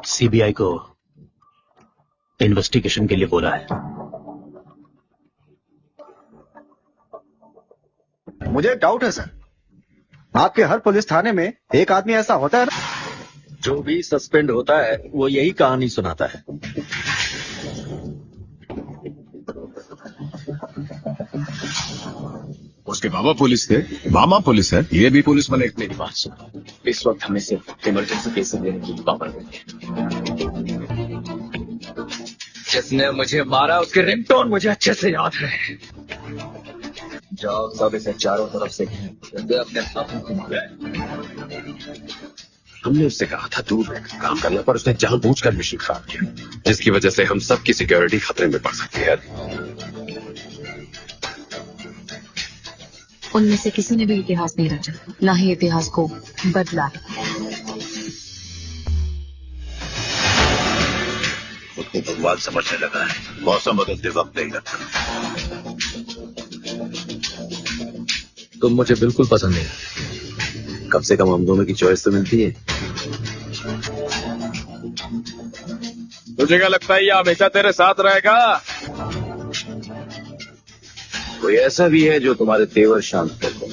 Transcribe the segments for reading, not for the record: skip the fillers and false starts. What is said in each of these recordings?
CBI को investigation के लिए बोला है। मुझे एक डाउट है सर, आपके हर पुलिस थाने में एक आदमी ऐसा होता है ना? जो भी सस्पेंड होता है वो यही कहानी सुनाता है। उसके बाबा पुलिस थे, मामा पुलिस है, ये भी पुलिस वाले। मेरी बात सुनो, इस वक्त हमें सिर्फ इमरजेंसी केसेस देने की पावर नहीं है। जिसने मुझे मारा उसके रिंगटोन मुझे अच्छे से याद है। जाओ सब इसे चारों तरफ से अपने हाथों को मारा है। हमने उससे कहा था दूर रहकर काम करना, पर उसने जानबूझकर मिशन खराब किया, जिसकी वजह से हम सबकी सिक्योरिटी खतरे में पड़ सकती है। उनमें से किसी ने भी इतिहास नहीं रचा, ना ही इतिहास को बदला है। खुद को भगवान समझने लगा है, मौसम बदलते वक्त नहीं लगता। तुम मुझे बिल्कुल पसंद नहीं। कम से कम हम दोनों की चॉइस तो मिलती है। तुझे क्या लगता है ये हमेशा तेरे साथ रहेगा? कोई ऐसा भी है जो तुम्हारे तेवर शांत कर दे।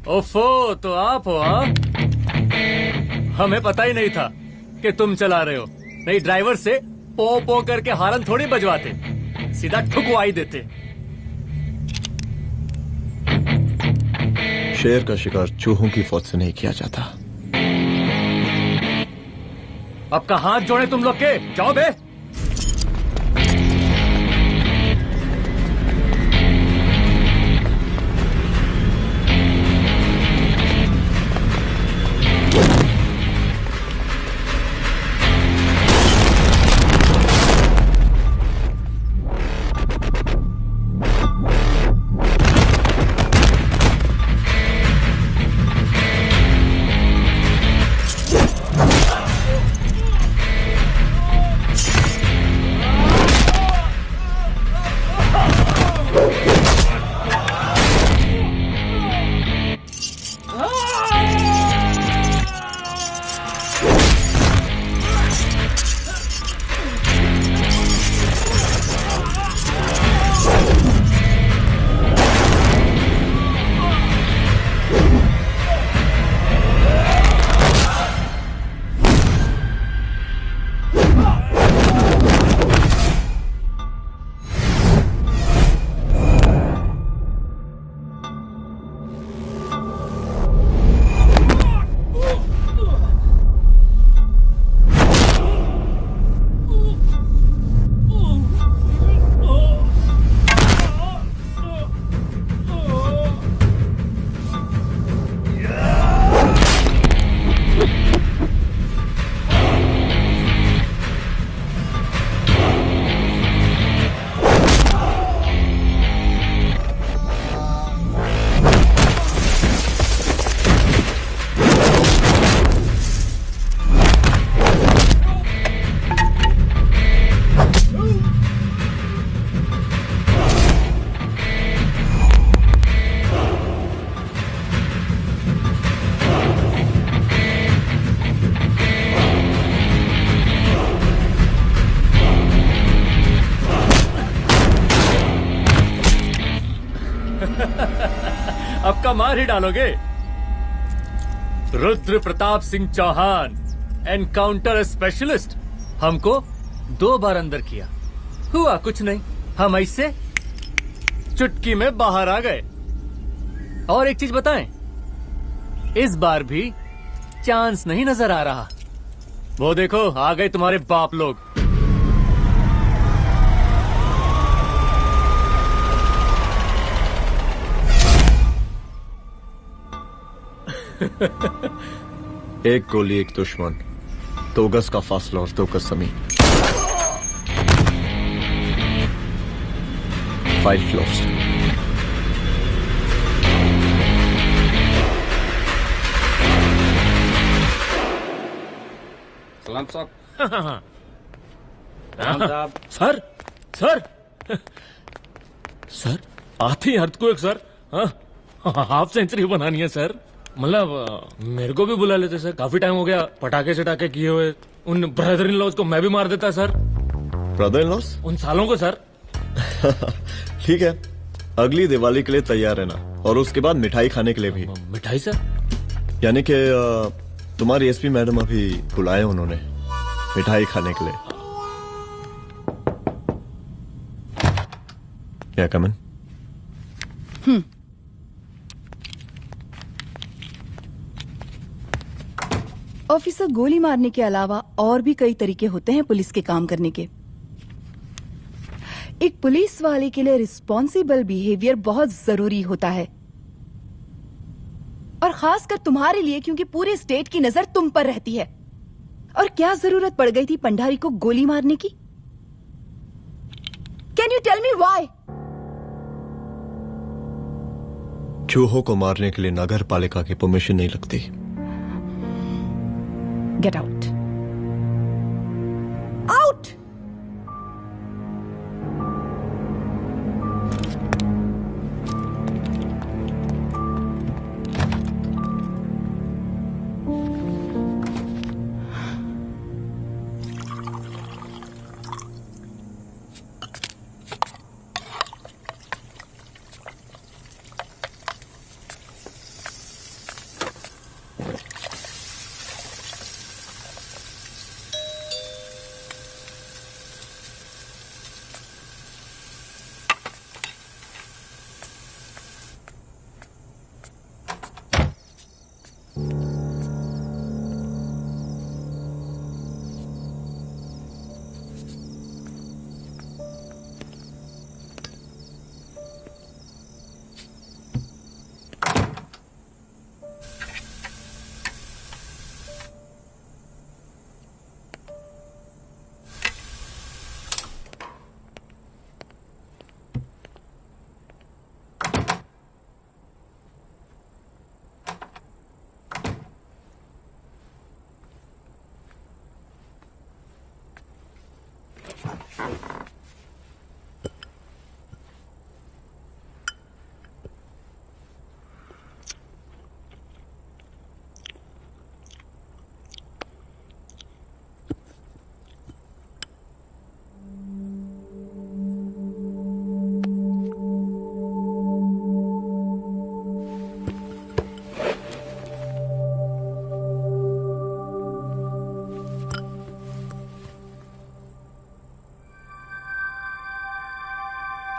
ओफो, तो आप हो? हाँ, हमें पता ही नहीं था कि तुम चला रहे हो। नहीं, ड्राइवर से पो पो करके हारन थोड़ी बजवाते, सीधा ठुकवाई देते। शेर का शिकार चूहों की फौज से नहीं किया जाता। अब का हाथ जोड़े तुम लोग के, जाओ बे। अब का मार ही डालोगे? रुद्र प्रताप सिंह चौहान, एनकाउंटर स्पेशलिस्ट, हमको 2 बार अंदर किया, हुआ कुछ नहीं। हम ऐसे चुटकी में बाहर आ गए। और एक चीज बताएं, इस बार भी चांस नहीं नजर आ रहा। वो देखो, आ गए तुम्हारे बाप लोग। एक गोली एक दुश्मन, 2 गज का फासला और 2 गज जमीन। 5 क्लोज्ड। सलाम साहब। सर सर सर आती अर्थक्वेक सर। हाफ सेंचुरी बनानी है सर। मतलब मेरे को भी बुला लेते सर, काफी टाइम हो गया पटाखे चटाखे किए हुए। उन ब्रदर इन लॉज को मैं भी मार देता सर। Brother in loss? उन सालों को सर। ठीक है, अगली दिवाली के लिए तैयार रहना, और उसके बाद मिठाई खाने के लिए भी। मिठाई सर? यानी कि तुम्हारी एसपी मैडम अभी बुलाए उन्होंने मिठाई खाने के लिए। क्या कमन? ऑफिसर, गोली मारने के अलावा और भी कई तरीके होते हैं पुलिस के काम करने के। एक पुलिस वाले के लिए रिस्पॉन्सिबल बिहेवियर बहुत जरूरी होता है, और खासकर तुम्हारे लिए, क्योंकि पूरे स्टेट की नजर तुम पर रहती है। और क्या जरूरत पड़ गई थी पंडारी को गोली मारने की? Can you tell me why? चूहों को मारने के लिए नगर पालिका की परमिशन नहीं लगती। Get out. Out!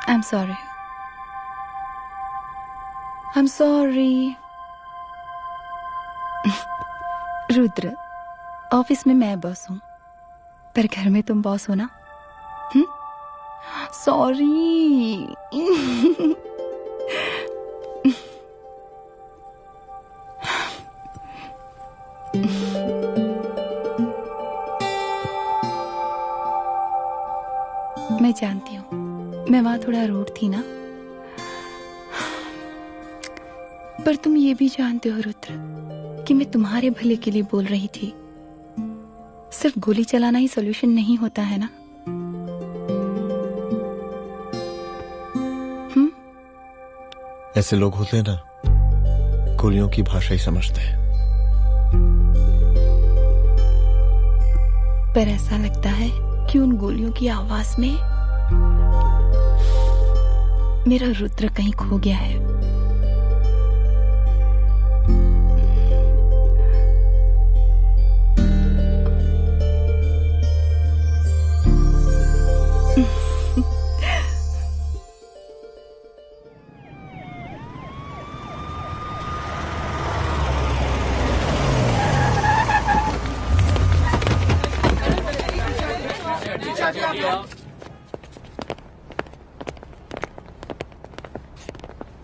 I'm sorry. I'm sorry. Rudra, office में मैं बॉस हूँ, पर घर में तुम बॉस हो ना? सॉरी। मैं जानती हूँ, मैं वहां थोड़ा रूड थी ना, पर तुम ये भी जानते हो रुद्र कि मैं तुम्हारे भले के लिए बोल रही थी। सिर्फ गोली चलाना ही सॉल्यूशन नहीं होता है ना। ऐसे लोग होते हैं ना, गोलियों की भाषा ही समझते हैं। पर ऐसा लगता है कि उन गोलियों की आवाज में मेरा रुद्र कहीं खो गया है।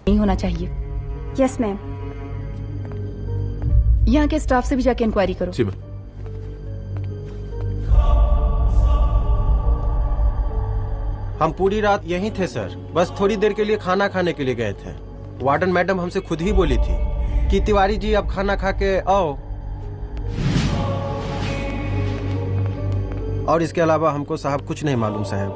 नहीं होना चाहिए। Yes ma'am. यहाँ के स्टाफ से भी जाके इंक्वायरी करो। जी मैम। हम पूरी रात यहीं थे सर, बस थोड़ी देर के लिए खाना खाने के लिए गए थे। वार्डन मैडम हमसे खुद ही बोली थी कि तिवारी जी अब खाना खा के आओ, और इसके अलावा हमको साहब कुछ नहीं मालूम साहब।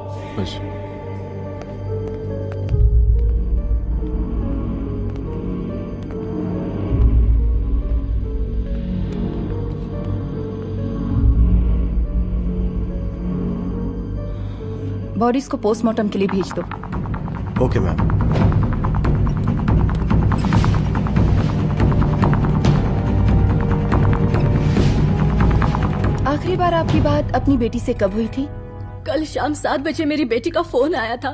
बॉडीज को पोस्टमार्टम के लिए भेज दो। Okay ma'am. आखिरी बार आपकी बात अपनी बेटी से कब हुई थी? कल शाम 7 बजे मेरी बेटी का फोन आया था।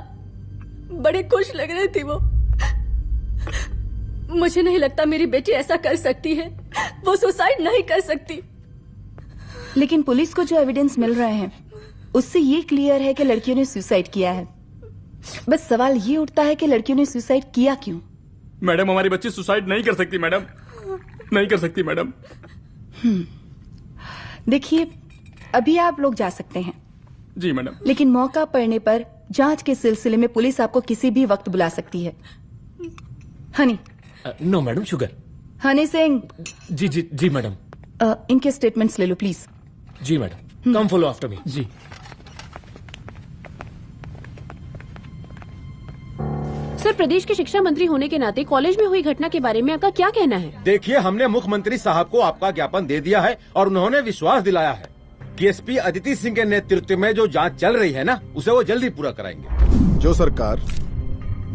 बड़े खुश लग रही थी वो। मुझे नहीं लगता मेरी बेटी ऐसा कर सकती है। वो सुसाइड नहीं कर सकती। लेकिन पुलिस को जो एविडेंस मिल रहे हैं उससे ये क्लियर है कि लड़कियों ने सुसाइड किया है। बस सवाल ये उठता है कि लड़कियों ने सुसाइड किया क्यों? मैडम हमारी बच्ची सुसाइड नहीं कर सकती मैडम, नहीं कर सकती मैडम। देखिए, अभी आप लोग जा सकते हैं। जी मैडम। लेकिन मौका पड़ने पर जांच के सिलसिले में पुलिस आपको किसी भी वक्त बुला सकती है। Honey. No madam, sugar. Honey Singh. जी जी जी मैडम। इनके स्टेटमेंट्स ले लो प्लीज। जी madam, come follow after me. जी। सर, प्रदेश के शिक्षा मंत्री होने के नाते कॉलेज में हुई घटना के बारे में आपका क्या कहना है? देखिए, हमने मुख्यमंत्री साहब को आपका ज्ञापन दे दिया है और उन्होंने विश्वास दिलाया है कि एसपी अदिति सिंह के नेतृत्व में जो जांच चल रही है ना, उसे वो जल्दी पूरा कराएंगे। जो सरकार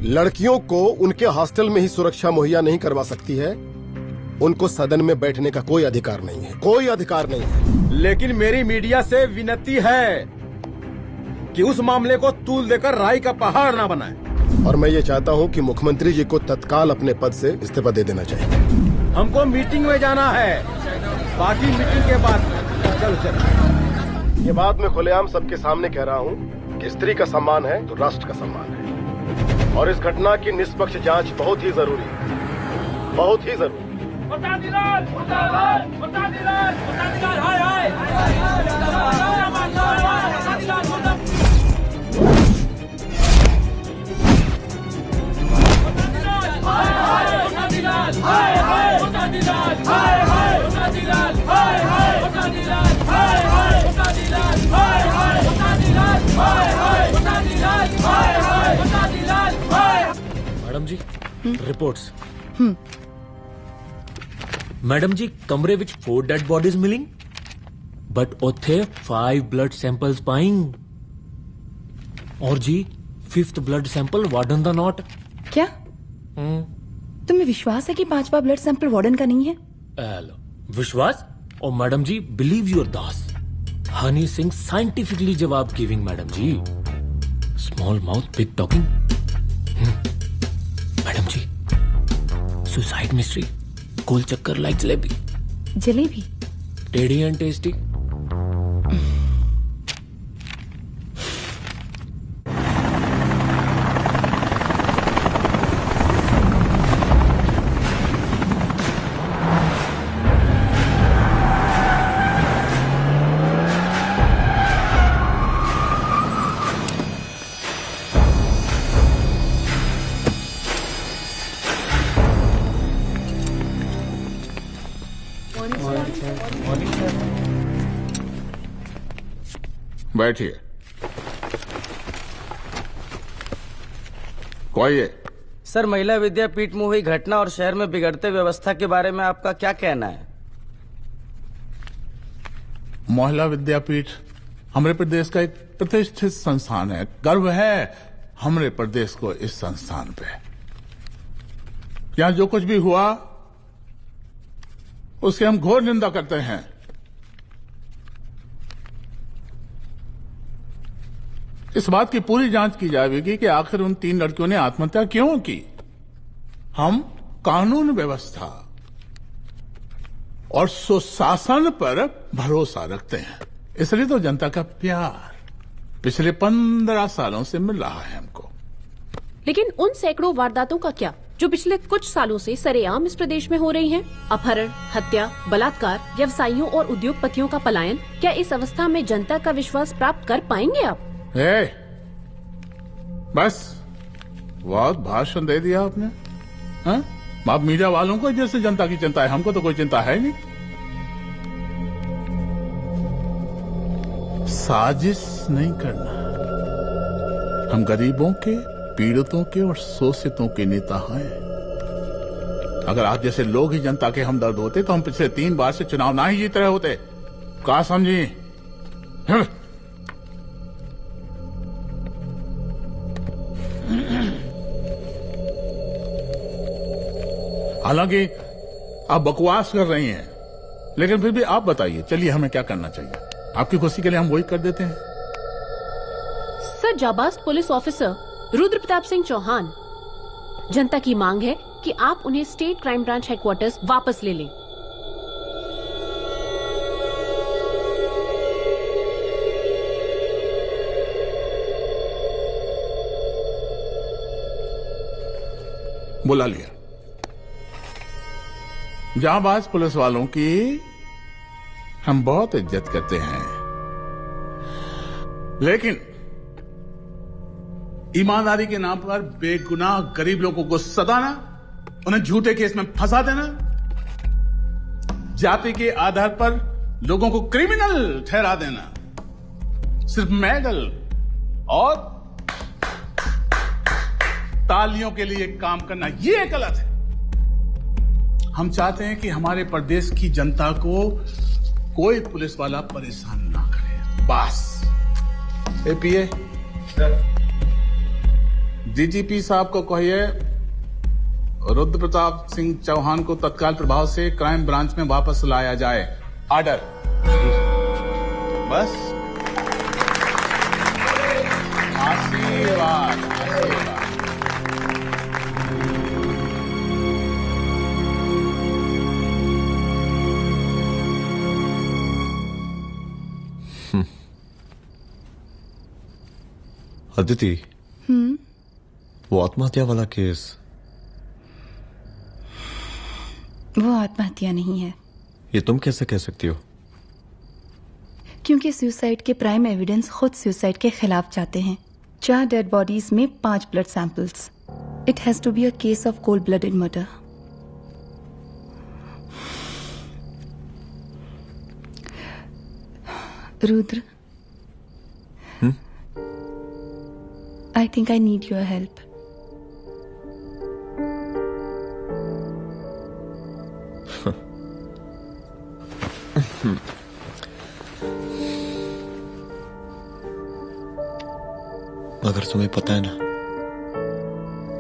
लड़कियों को उनके हॉस्टल में ही सुरक्षा मुहैया नहीं करवा सकती है, उनको सदन में बैठने का कोई अधिकार नहीं है, कोई अधिकार नहीं है। लेकिन मेरी मीडिया से विनती है कि उस मामले को तूल देकर राई का पहाड़ ना बनाए। और मैं ये चाहता हूँ कि मुख्यमंत्री जी को तत्काल अपने पद से इस्तीफा दे देना चाहिए। हमको मीटिंग में जाना है, बाकी मीटिंग के बाद। चलो। ये बात मैं खुलेआम सबके सामने कह रहा हूँ कि स्त्री का सम्मान है तो राष्ट्र का सम्मान है, और इस घटना की निष्पक्ष जांच बहुत ही जरूरी है, बहुत ही जरूरी। मैडम जी, रिपोर्ट्स। मैडम जी, कमरे विच 4 डेड बॉडीज मिलिंग, बट उथे 5 ब्लड सैंपल्स पाइंग। और जी 5th ब्लड सैंपल वार्डन दा नॉट। क्या तुम्हें विश्वास है कि 5वां ब्लड सैंपल वार्डन का नहीं है? विश्वास? और मैडम जी, बिलीव योर दास। हनी सिंह साइंटिफिकली जवाब giving madam ji. Small mouth big talking. Madam ji, suicide mystery, गोल चक्कर लाइक जलेबी। जलेबी टेढ़ी एंड टेस्टी। बैठिए। कोई सर, महिला विद्यापीठ में हुई घटना और शहर में बिगड़ते व्यवस्था के बारे में आपका क्या कहना है? महिला विद्यापीठ हमारे प्रदेश का एक प्रतिष्ठित संस्थान है। गर्व है हमारे प्रदेश को इस संस्थान पे। यहाँ जो कुछ भी हुआ उसकी हम घोर निंदा करते हैं। इस बात की पूरी जांच की जाएगी कि आखिर उन 3 लड़कियों ने आत्महत्या क्यों की। हम कानून व्यवस्था और सुशासन पर भरोसा रखते हैं, इसलिए तो जनता का प्यार पिछले 15 सालों से मिल रहा है हमको। लेकिन उन सैकड़ों वारदातों का क्या जो पिछले कुछ सालों से सरेआम इस प्रदेश में हो रही हैं? अपहरण, हत्या, बलात्कार, व्यवसायियों और उद्योगपतियों का पलायन। क्या इस अवस्था में जनता का विश्वास प्राप्त कर पाएंगे आप? बस बहुत भाषण दे दिया आपने। हाँ? आप मीडिया वालों को जैसे जनता की चिंता है, हमको तो कोई चिंता है नहीं। साजिश नहीं करना। हम गरीबों के, पीड़ितों के और शोषितों के नेता हैं। अगर आप जैसे लोग ही जनता के हमदर्द होते तो हम पिछले 3 बार से चुनाव ना ही जीत रहे होते। क्या समझी? हालांकि आप बकवास कर रही हैं, लेकिन फिर भी आप बताइए, चलिए हमें क्या करना चाहिए? आपकी खुशी के लिए हम वही कर देते हैं। सर, जाबाज पुलिस ऑफिसर रुद्र प्रताप सिंह चौहान, जनता की मांग है कि आप उन्हें स्टेट क्राइम ब्रांच हेडक्वार्टर्स वापस ले लें। बुला लिया। जाबाज पुलिस वालों की हम बहुत इज्जत करते हैं, लेकिन ईमानदारी के नाम पर बेगुनाह गरीब लोगों को सताना, उन्हें झूठे केस में फंसा देना, जाति के आधार पर लोगों को क्रिमिनल ठहरा देना, सिर्फ मेडल और तालियों के लिए काम करना, ये गलत है। हम चाहते हैं कि हमारे प्रदेश की जनता को कोई पुलिस वाला परेशान ना करे, बस। एपीए डीजीपी साहब को कहिए रुद्र प्रताप सिंह चौहान को तत्काल प्रभाव से क्राइम ब्रांच में वापस लाया जाए। ऑर्डर। बस। आशीर्वाद, आशीर्वाद। अदिति, वो आत्महत्या वाला केस, वो आत्महत्या नहीं है। ये तुम कैसे कह सकती हो? क्योंकि सुसाइड के प्राइम एविडेंस खुद सुसाइड के खिलाफ जाते हैं। 4 डेड बॉडीज में 5 blood samples. It has to be a case of cold blooded murder. Rudra, I think I need your help. मगर तुम्हें पता है ना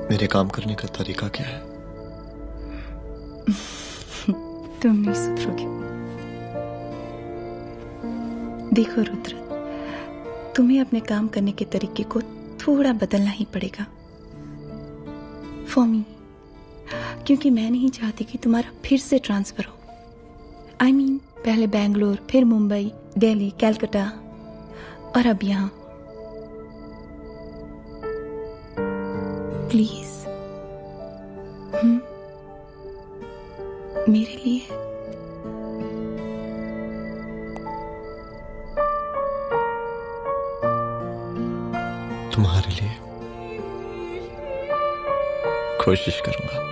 मेरे काम करने का तरीका क्या है? तुम नहीं सुधरोगे। देखो रुद्र, तुम्हें अपने काम करने के तरीके को थोड़ा बदलना ही पड़ेगा फॉर मी, क्योंकि मैं नहीं चाहती कि तुम्हारा फिर से ट्रांसफर हो। I mean, पहले बैंगलोर, फिर मुंबई, दिल्ली, कलकत्ता और अब यहां। प्लीज मेरे लिए। तुम्हारे लिए कोशिश करूंगा।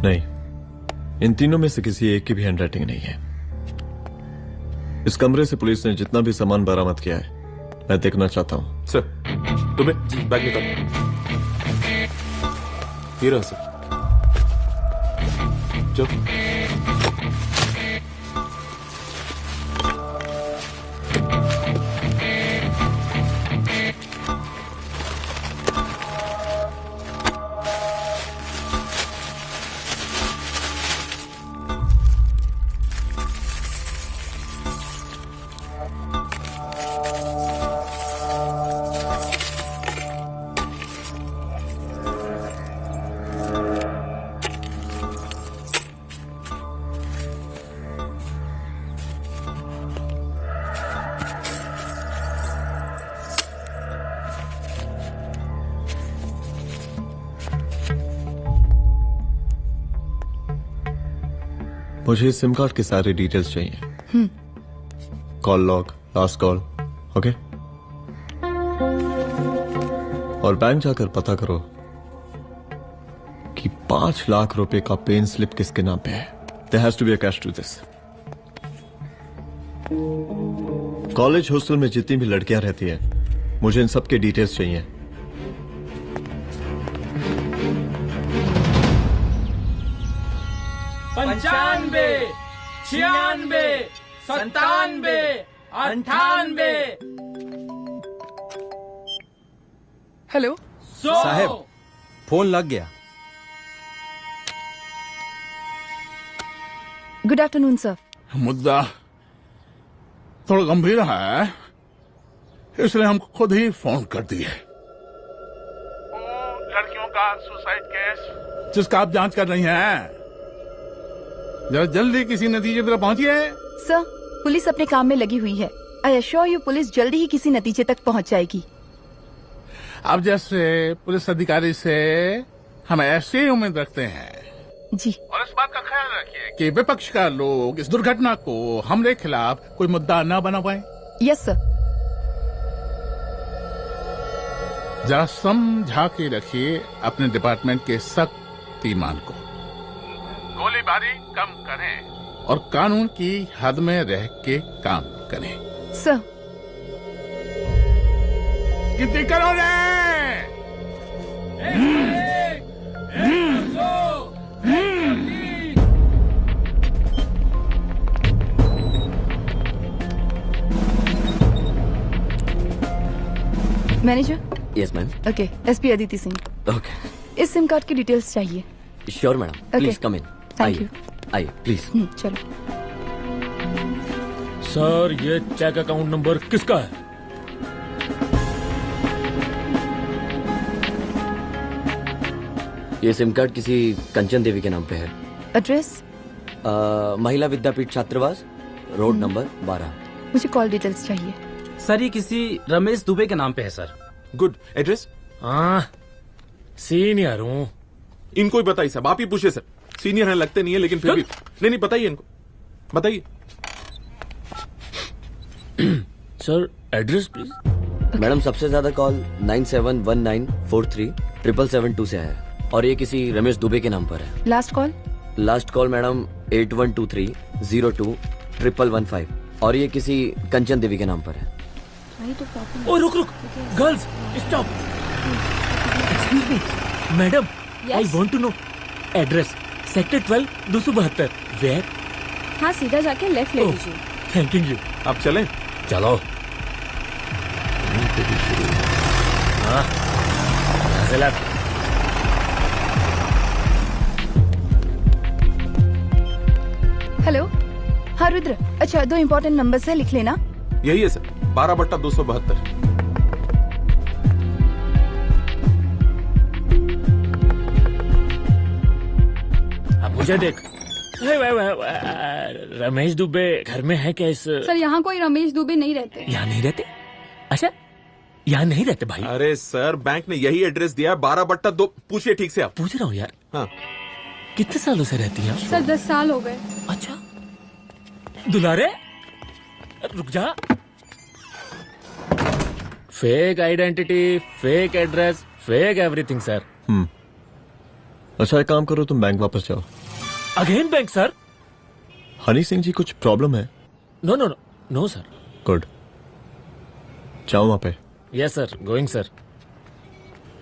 नहीं, इन तीनों में से किसी एक की भी हैंडराइटिंग नहीं है। इस कमरे से पुलिस ने जितना भी सामान बरामद किया है मैं देखना चाहता हूं। सर, तुम्हें बैग निकाल। ये रहा सर। चलो। मुझे इस सिम कार्ड के सारे डिटेल्स चाहिए। Call log, last call, okay? और बैंक जाकर पता करो कि 5 लाख रुपए का पेन स्लिप किसके नाम पे है। There has to be a cash to this. College hostel में जितनी भी लड़कियां रहती हैं, मुझे इन सब के डिटेल्स चाहिए। पंचानबे, 96, 97, 98। हेलो साहब, फोन लग गया। Good afternoon sir. मुद्दा थोड़ा गंभीर है, इसलिए हम खुद ही फोन कर दिए। लड़कियों का सुसाइड केस जिसका आप जांच कर रही हैं, जरा जल्दी किसी नतीजे पर पहुंचिए। सर, पुलिस अपने काम में लगी हुई है। आई एश्योर यू पुलिस जल्दी ही किसी नतीजे तक पहुंच जाएगी। अब जैसे पुलिस अधिकारी से हम ऐसी उम्मीद रखते हैं जी। और इस बात का ख्याल रखिए कि विपक्ष का लोग इस दुर्घटना को हमरे खिलाफ कोई मुद्दा न बना पाए। Yes sir. जरा समझा के रखिए अपने डिपार्टमेंट के शक्तिमान को। गोलीबारी कम करें और कानून की हद में रह के काम करें। सर। कितनी करोगे? Manager. Yes ma'am. Okay, SP Aditi Singh. Okay. इस सिम कार्ड की डिटेल्स चाहिए। Sure madam, please come in. Thank you. आइए प्लीज। चलो। सर, ये चेक अकाउंट नंबर किसका है? ये सिम कार्ड किसी कंचन देवी के नाम पे है। एड्रेस? महिला विद्यापीठ छात्रावास, रोड नंबर 12। मुझे कॉल डिटेल्स चाहिए। सर, ये किसी रमेश दुबे के नाम पे है सर। गुड। एड्रेस? हाँ, सीनियर हूँ। इनको ही बताइए साहब, आप ही पूछिए सर। सीनियर है लगते नहीं है, लेकिन फिर भी नहीं बताइए इनको, बताइए। Sir, address please. मैडम, सबसे ज्यादा कॉल 9719437772 से है और ये किसी रमेश दुबे के नाम पर है। Last call? Last call madam 8123021115 और ये किसी कंचन देवी के नाम पर है। ओ रुक, girls stop. Excuse me madam, I want to know address. Sector 12 272। Where? हाँ, सीधा जाके लेफ्ट ले लीजिए। Thank you. आप चलें? चलो। हाँ, यहाँ से लेफ्ट। हेलो। हाँ रुद्र, अच्छा 2 इम्पोर्टेंट नंबर से लिख लेना। यही है सर, 12/272। अब मुझे देख। रमेश दुबे घर में है क्या? इस सर, यहाँ कोई रमेश दुबे नहीं रहते। यहाँ नहीं रहते? अच्छा, यहाँ नहीं रहते भाई। अरे सर, बैंक ने यही एड्रेस दिया है, 12/2। पूछिए ठीक से आप। पूछ रहा हूँ यार। हाँ। कितने सालों से रहती हैं? सर 10 साल हो गए। अच्छा। दुलारे रुक जा। Fake identity, fake address, fake everything sir. अच्छा, एक काम करो, तुम बैंक वापस जाओ। Again bank sir? Honey Singh ji, कुछ प्रॉब्लम है? No no no no sir. Good, जाओ वहां पे। Yes sir, going sir.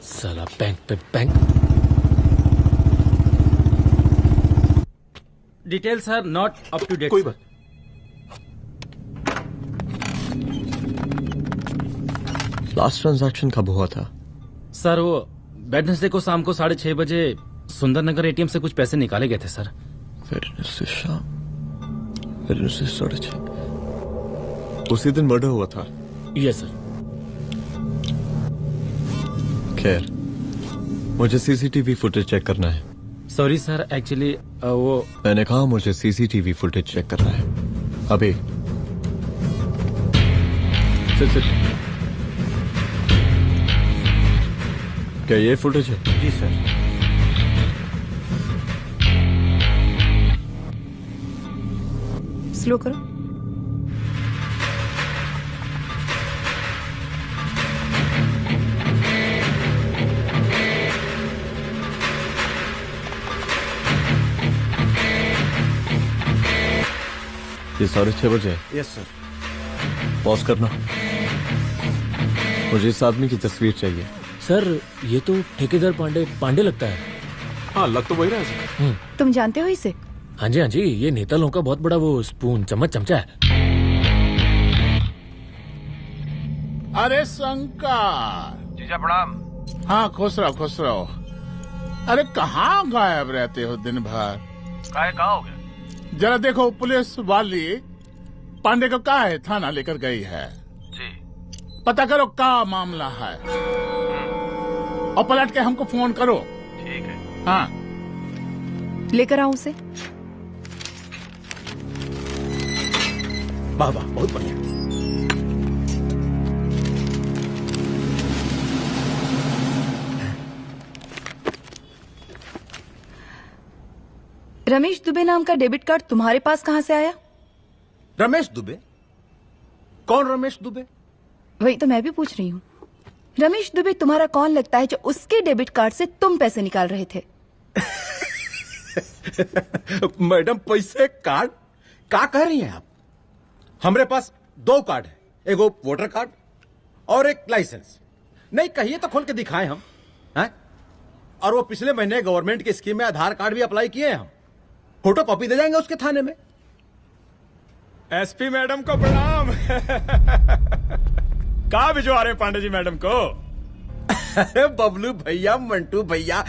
साला बैंक पे bank. Details are not up to date. कोई बात। लास्ट ट्रांजैक्शन कब हुआ था? सर, वो वेडनेसडे को शाम को 6:30 बजे सुंदरनगर एटीएम से कुछ पैसे निकाले गए थे सर। वेडनेसडे शाम, वेडनेसडे 6:30। उसी दिन मर्डर हुआ था? Yes sir. खैर, मुझे सीसीटीवी फुटेज चेक करना है। सॉरी सर, एक्चुअली वो मैंने कहा मुझे सीसीटीवी फुटेज चेक करना है अभी। सिट। क्या ये फुटेज है? जी सर। स्लो करो। ये 6:30 बजे। Yes sir. पॉज करना। मुझे इस आदमी की तस्वीर चाहिए। सर ये तो ठेकेदार पांडे लगता है। हाँ लग तो वही रहा है सर। तुम जानते हो इसे? हाँ जी ये नेता लोगों का बहुत बड़ा वो स्पून चमचा है। अरे शंकर। जीजा प्रणाम। हाँ खुश रहो। अरे कहाँ गायब रहते हो दिन भर? कहाँ हो गया? जरा देखो पुलिस वाली पांडे को का है थाना लेकर गई है जी। पता करो का मामला है और पलट के हमको फोन करो। ठीक है। हाँ लेकर आओ उसे। वाह वाह बहुत बढ़िया। रमेश दुबे नाम का डेबिट कार्ड तुम्हारे पास कहां से आया? रमेश दुबे? कौन रमेश दुबे? वही तो मैं भी पूछ रही हूँ। रमेश दुबे तुम्हारा कौन लगता है जो उसके डेबिट कार्ड से तुम पैसे निकाल रहे थे? मैडम पैसे कार्ड क्या कह रही हैं आप? हमारे पास 2 कार्ड है, एक वोटर कार्ड और एक लाइसेंस। नहीं कहिए तो खोल के दिखाएं हम हैं? और वो पिछले महीने गवर्नमेंट की स्कीम में आधार कार्ड भी अप्लाई किए हैं हम। फोटो कॉपी दे जाएंगे उसके थाने में। एसपी मैडम को प्रणाम। कहाँ भिजवा रहे पांडे जी मैडम को? अरे बबलू भैया, मंटू भैया,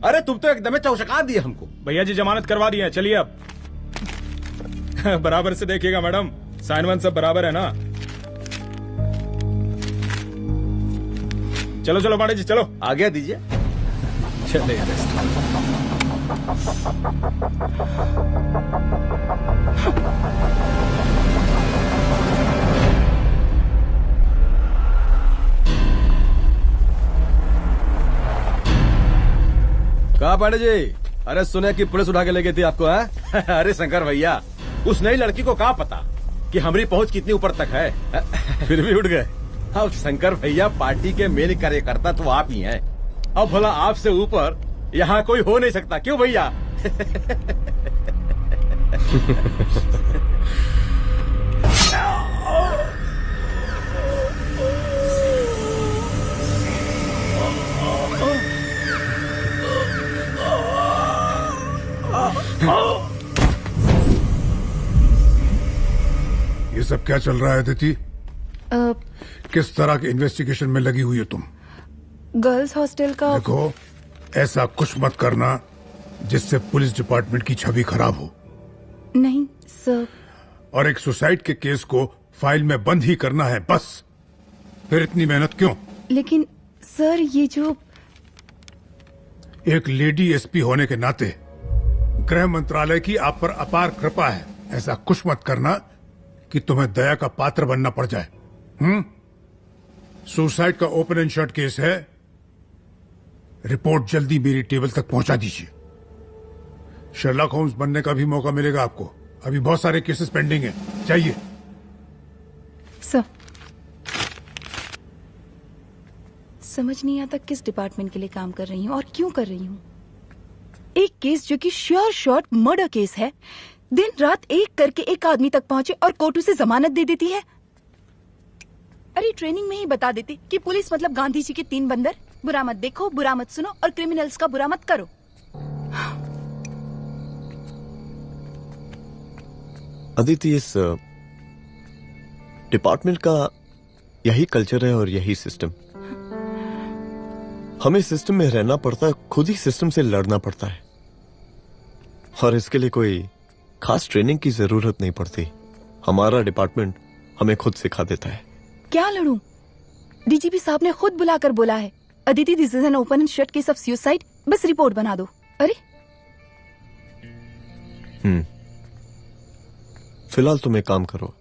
अरे तुम तो एकदम चौशका दिए हमको। भैया जी जमानत करवा दिए हैं, चलिए अब। बराबर से देखिएगा मैडम, साइन वन सब बराबर है ना? चलो पांडे जी चलो। आगे दीजिए। चलिए कहा पांडे जी? अरे सुने कि पुलिस उठा के ले गई थी आपको है? अरे शंकर भैया, उस नई लड़की को क्या पता कि हमारी पहुंच कितनी ऊपर तक है। फिर भी उठ गए। अब शंकर भैया पार्टी के मेन कार्यकर्ता तो आप ही हैं। अब भला आपसे ऊपर यहाँ कोई हो नहीं सकता, क्यों भैया? ये सब क्या चल रहा है अदिति? किस तरह के इन्वेस्टिगेशन में लगी हुई हो तुम? गर्ल्स हॉस्टल का। देखो ऐसा कुछ मत करना जिससे पुलिस डिपार्टमेंट की छवि खराब हो। नहीं सर। और एक सुसाइड के केस को फाइल में बंद ही करना है बस। फिर इतनी मेहनत क्यों? लेकिन सर ये जो एक लेडी एसपी होने के नाते गृह मंत्रालय की आप पर अपार कृपा है। ऐसा कुछ मत करना कि तुम्हें दया का पात्र बनना पड़ जाए। सुसाइड का ओपन एंड शट केस है। रिपोर्ट जल्दी मेरी टेबल तक पहुंचा दीजिए। शर्लॉक होम्स बनने का भी मौका मिलेगा आपको। अभी बहुत सारे केसेस पेंडिंग हैं। चाहिए सर। समझ नहीं आता किस डिपार्टमेंट के लिए काम कर रही हूँ और क्यों कर रही हूँ। एक केस जो कि श्योर शॉट मर्डर केस है, दिन रात एक करके एक आदमी तक पहुंचे और कोर्ट उसे जमानत दे देती है। अरे ट्रेनिंग में ही बता देती कि पुलिस मतलब गांधी जी के 3 बंदर। बुरा मत देखो, बुरा मत सुनो और क्रिमिनल्स का बुरा मत करो। अदिति, इस डिपार्टमेंट का यही कल्चर है और यही सिस्टम। हमें सिस्टम में रहना पड़ता है, खुद ही सिस्टम से लड़ना पड़ता है। और इसके लिए कोई खास ट्रेनिंग की जरूरत नहीं पड़ती। हमारा डिपार्टमेंट हमें खुद सिखा देता है। क्या लड़ूं? डीजीपी साहब ने खुद बुलाकर बोला है, Aditi this is an open and shut case of suicide, बस रिपोर्ट बना दो। अरे फिलहाल तुम एक काम करो,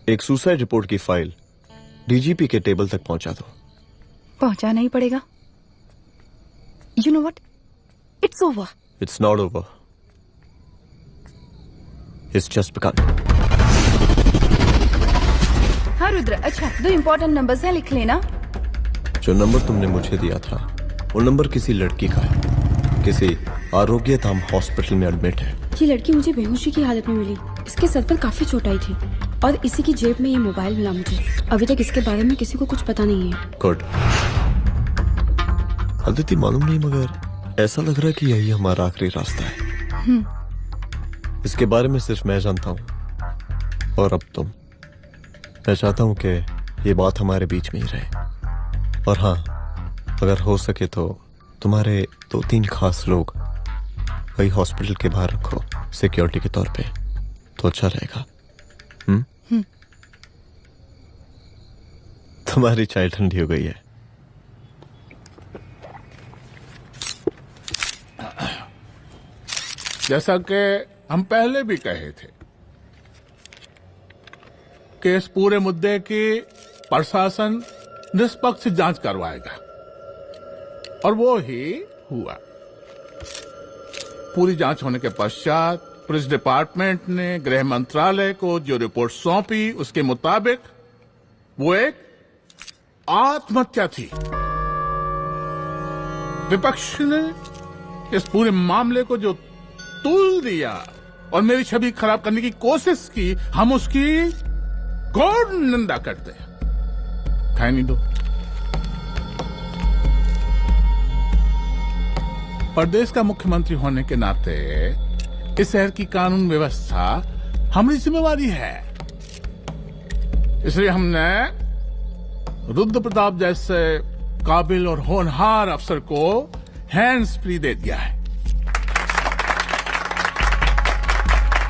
एक सुसाइड रिपोर्ट की फाइल डीजीपी के टेबल तक पहुंचा दो। पहुंचाना ही पड़ेगा। You know what, it's over. It's not over. Is just begun. हाँ रुद्र, अच्छा 2 इम्पोर्टेंट नंबर्स हैं, लिख लेना। जो नंबर तुमने मुझे दिया था वो नंबर किसी लड़की का है, किसी आरोग्य धाम हॉस्पिटल में एडमिट है। ये लड़की मुझे बेहोशी की हालत में मिली। इसके सर पर काफी चोट आई थी और इसी की जेब में ये मोबाइल मिला मुझे। अभी तक इसके बारे में किसी को कुछ पता नहीं है। गुड। अदिति मालूम नहीं, मगर ऐसा लग रहा है कि यही हमारा आखिरी रास्ता है। इसके बारे में सिर्फ मैं जानता हूँ और अब तुम। मैं चाहता हूँ कि ये बात हमारे बीच में ही रहे। और हाँ, अगर हो सके तो तुम्हारे 2-3 खास लोग वही हॉस्पिटल के बाहर रखो सिक्योरिटी के तौर पे, तो अच्छा रहेगा। तुम्हारी चाय ठंडी हो गई है। जैसा कि हम पहले भी कहे थे कि इस पूरे मुद्दे की प्रशासन निष्पक्ष जांच करवाएगा, और वो ही हुआ। पूरी जांच होने के पश्चात पुलिस डिपार्टमेंट ने गृह मंत्रालय को जो रिपोर्ट सौंपी उसके मुताबिक वो एक आत्महत्या थी। विपक्ष ने इस पूरे मामले को जो तुल दिया और मेरी छवि खराब करने की कोशिश की, हम उसकी घोर निंदा करते हैं। खाए नहीं दो। प्रदेश का मुख्यमंत्री होने के नाते इस शहर की कानून व्यवस्था हमारी जिम्मेवारी है। इसलिए हमने रुद्र प्रताप जैसे काबिल और होनहार अफसर को हैंड्स फ्री दे दिया है।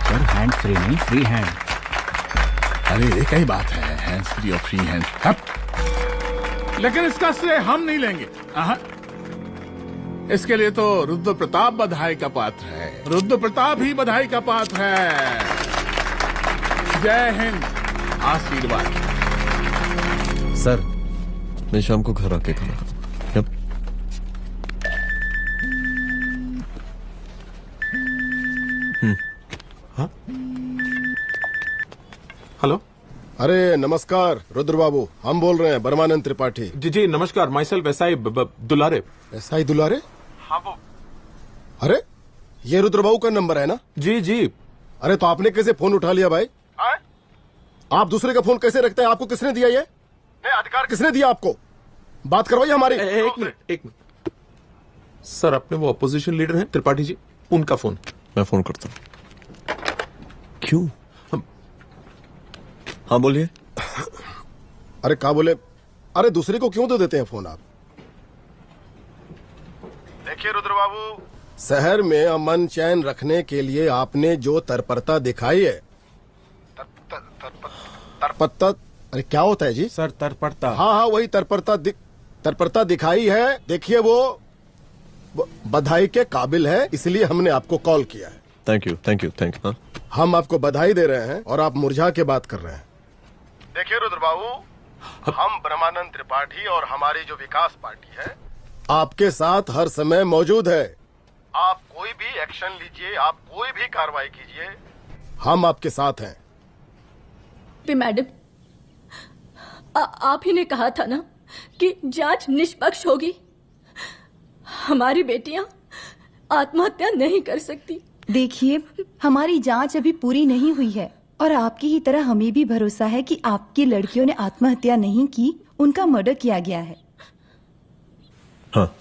सर हैंड फ्री नहीं, फ्री हैंड। अरे एक ही बात है, हैंड्स फ्री और फ्री हैंड। लेकिन इसका श्रेय हम नहीं लेंगे। इसके लिए तो रुद्र प्रताप बधाई का पात्र है। रुद्र प्रताप ही बधाई का पात्र है। जय हिंद। आशीर्वाद। सर, मैं शाम को घर आके खाना खाऊंगा। हेलो। अरे नमस्कार रुद्र बाबू, हम बोल रहे हैं ब्रह्मानंद त्रिपाठी। जी जी नमस्कार। My self SI Dulare. SI दुलारे? हाँ वो। अरे ये रुद्र बाबू का नंबर है ना? जी जी। अरे तो आपने कैसे फोन उठा लिया भाई? आप दूसरे का फोन कैसे रखते हैं? आपको किसने दिया ये? नहीं, अधिकार किसने दिया आपको? बात करवाइए हमारी। एक मिनट। सर, अपने वो अपोजिशन लीडर हैं त्रिपाठी जी, उनका फोन। मैं फोन करता हूँ। क्यों? हाँ बोलिए। अरे क्या बोले? अरे दूसरे को क्यों दे देते हैं फोन आप? देखिए रुद्र बाबू, शहर में अमन चैन रखने के लिए आपने जो तत्परता दिखाई है, तत्परता, अरे क्या होता है जी? सर तत्परता। हाँ वही तत्परता दिखाई है। देखिए वो बधाई के काबिल है, इसलिए हमने आपको कॉल किया है। Thank you. हाँ? हम आपको बधाई दे रहे हैं और आप मुरझा के बात कर रहे हैं। देखिए रुद्र बाबू, हम ब्रह्मानंद त्रिपाठी और हमारी जो विकास पार्टी है आपके साथ हर समय मौजूद है। आप कोई भी एक्शन लीजिए, आप कोई भी कार्रवाई कीजिए, हम आपके साथ हैं। मैडम, आप ही ने कहा था ना कि जांच निष्पक्ष होगी। हमारी बेटियां आत्महत्या नहीं कर सकती। देखिए, हमारी जांच अभी पूरी नहीं हुई है और आपकी ही तरह हमें भी भरोसा है कि आपकी लड़कियों ने आत्महत्या नहीं की, उनका मर्डर किया गया है। हाँ,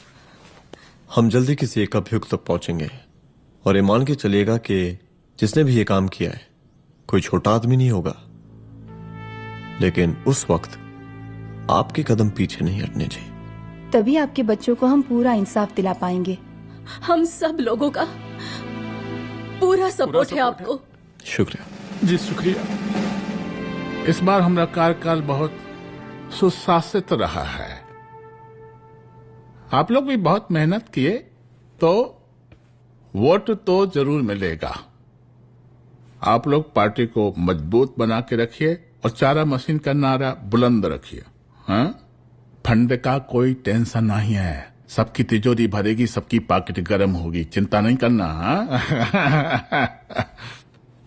हम जल्दी किसी एक अभियुक्त तक पहुंचेंगे और ये मान के चलिएगा कि जिसने भी ये काम किया है कोई छोटा आदमी नहीं होगा। लेकिन उस वक्त आपके कदम पीछे नहीं हटने चाहिए। तभी आपके बच्चों को हम पूरा इंसाफ दिला पाएंगे। हम सब लोगों का पूरा सपोर्ट है आपको। शुक्रिया जी, शुक्रिया। इस बार हमारा कार्यकाल बहुत सुशासित रहा है। आप लोग भी बहुत मेहनत किए तो वोट तो जरूर मिलेगा। आप लोग पार्टी को मजबूत बना के रखिए और चारा मशीन का नारा बुलंद रखिए। हाँ, फंड का कोई टेंशन नहीं है। सबकी तिजोरी भरेगी, सबकी पॉकेट गर्म होगी, चिंता नहीं करना। हाँ?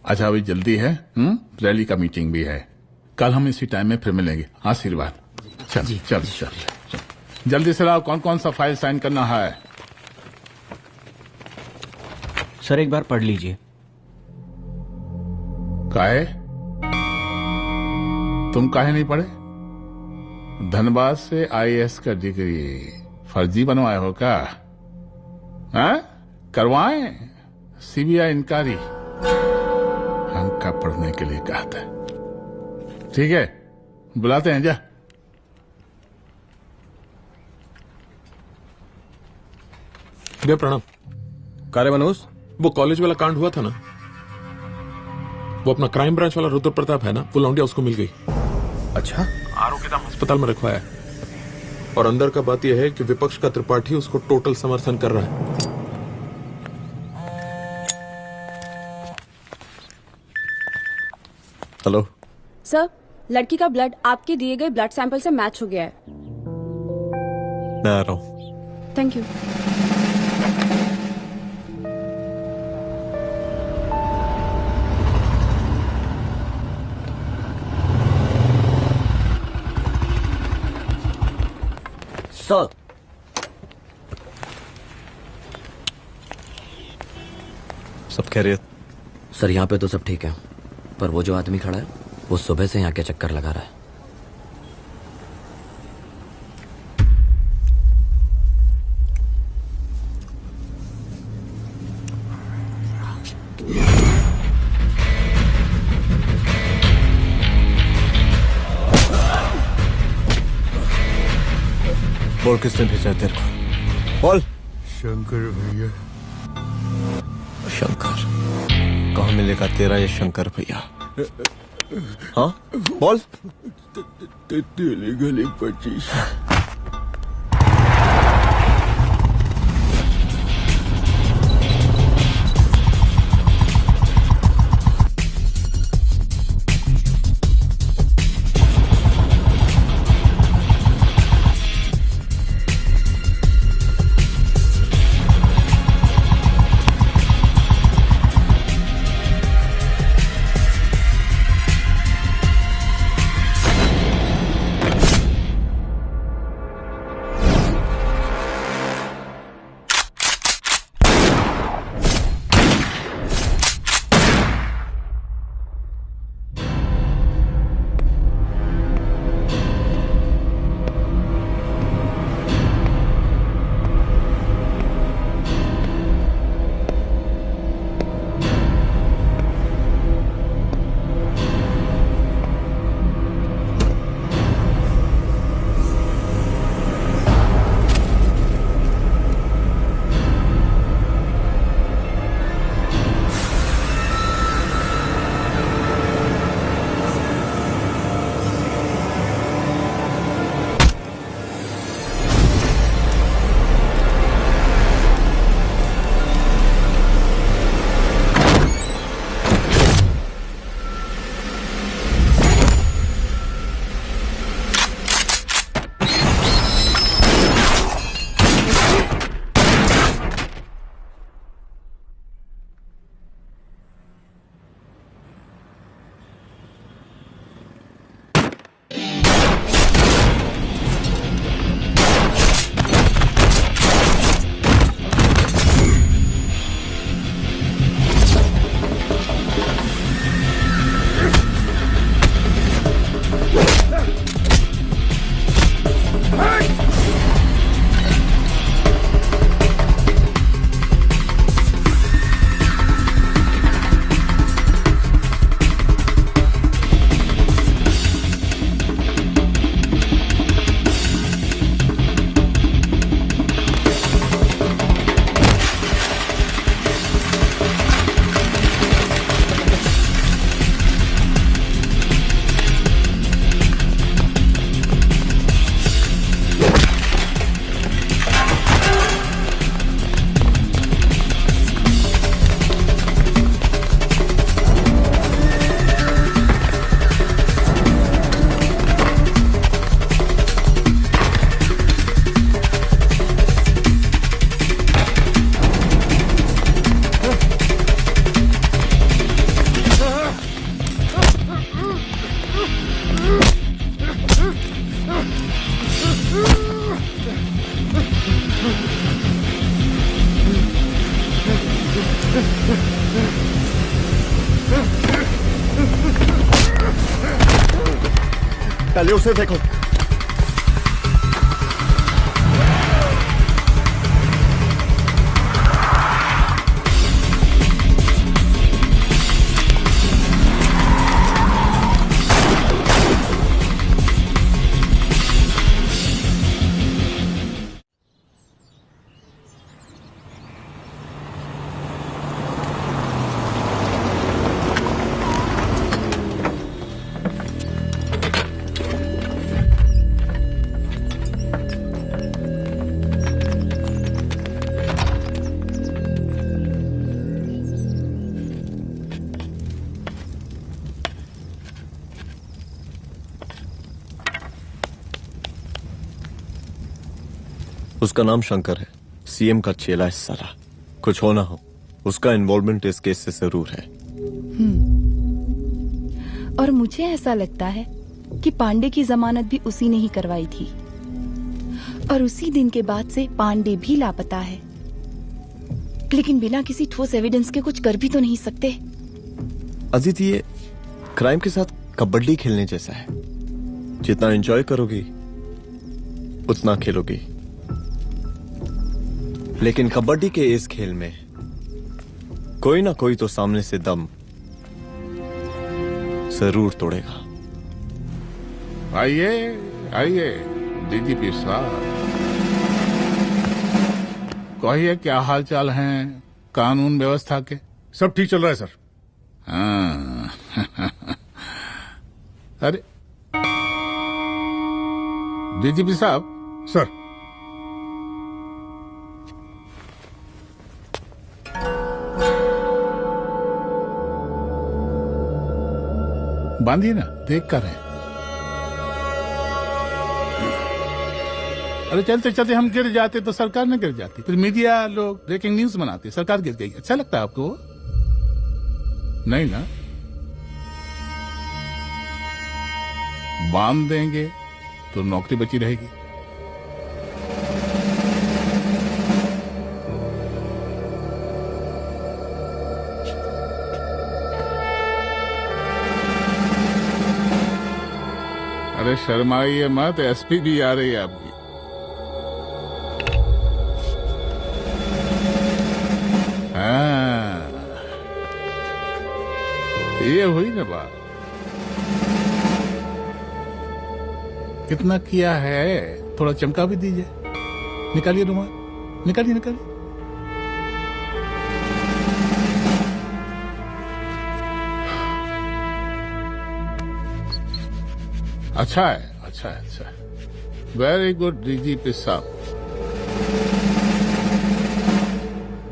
अच्छा अभी जल्दी है, रैली का मीटिंग भी है, कल हम इसी टाइम में फिर मिलेंगे। आशीर्वाद। चल चल चल जल्दी से लाओ, कौन कौन सा फाइल साइन करना है। सर एक बार पढ़ लीजिए। काहे? तुम काहे नहीं पढ़े? धनबाद से आईएएस का डिग्री फर्जी बनवाए हो क्या? हाँ? करवाएं सीबीआई इंक्वायरी। हमका पढ़ने के लिए कहा था। ठीक है, बुलाते हैं जा। भैया प्रणाम। कार्य मनोज, वो कॉलेज वाला कांड हुआ था ना, वो अपना क्राइम ब्रांच वाला रुद्र प्रताप है ना, वो लौंडिया उसको मिल गई। अच्छा? आरोपी नाम अस्पताल में रखवाया है, और अंदर का बात यह है कि विपक्ष का त्रिपाठी उसको टोटल समर्थन कर रहा है। हेलो सर, लड़की का ब्लड आपके दिए गए ब्लड सैंपल से मैच हो गया है। मैं आ रहा हूँ। Thank you. सर, सब खैरियत? सर यहाँ पे तो सब ठीक है, पर वो जो आदमी खड़ा है वो सुबह से यहाँ के चक्कर लगा रहा है। बोल किसने भेजा है तेरे को? बोल। शंकर भैया। शंकर? कहाँ मिलेगा तेरा ये शंकर भैया? हाँ बोल। गली 25। पहले उसे देखो। उसका नाम शंकर है, सीएम का चेला है साला। कुछ हो ना हो, उसका इन्वॉल्वमेंट इस केस से जरूर है। और मुझे ऐसा लगता है कि पांडे की जमानत भी उसी ने ही करवाई थी, और उसी दिन के बाद से पांडे भी लापता है। लेकिन बिना किसी ठोस एविडेंस के कुछ कर भी तो नहीं सकते। अदिति, ये क्राइम के साथ कबड्डी खेलने जैसा है। जितना एंजॉय करोगी उतना खेलोगी, लेकिन कबड्डी के इस खेल में कोई ना कोई तो सामने से दम जरूर तोड़ेगा। आइए आइए डीजीपी साहब, कहिए क्या हाल चाल हैं कानून व्यवस्था के? सब ठीक चल रहा है सर। हाँ। अरे डीजीपी साहब। सर। बांधिए ना, देख कर है। अरे चलते चलते हम गिर जाते तो सरकार न गिर जाती, फिर मीडिया लोग ब्रेकिंग न्यूज बनाते, सरकार गिर गई। अच्छा लगता है आपको? नहीं ना? बांध देंगे तो नौकरी बची रहेगी। अरे शर्माइए मत, एसपी भी आ रही है आपकी। हाँ, ये हुई ना बात। कितना किया है, थोड़ा चमका भी दीजिए। निकालिए रुमाल, निकालिए निकालिए। अच्छा है, अच्छा है, अच्छा है। वेरी गुड डीजीपी साहब,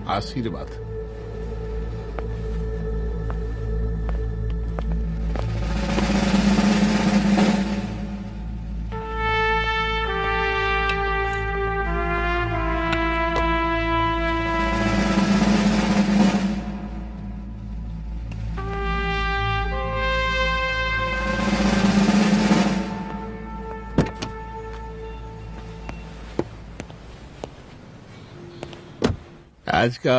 आशीर्वाद। आज का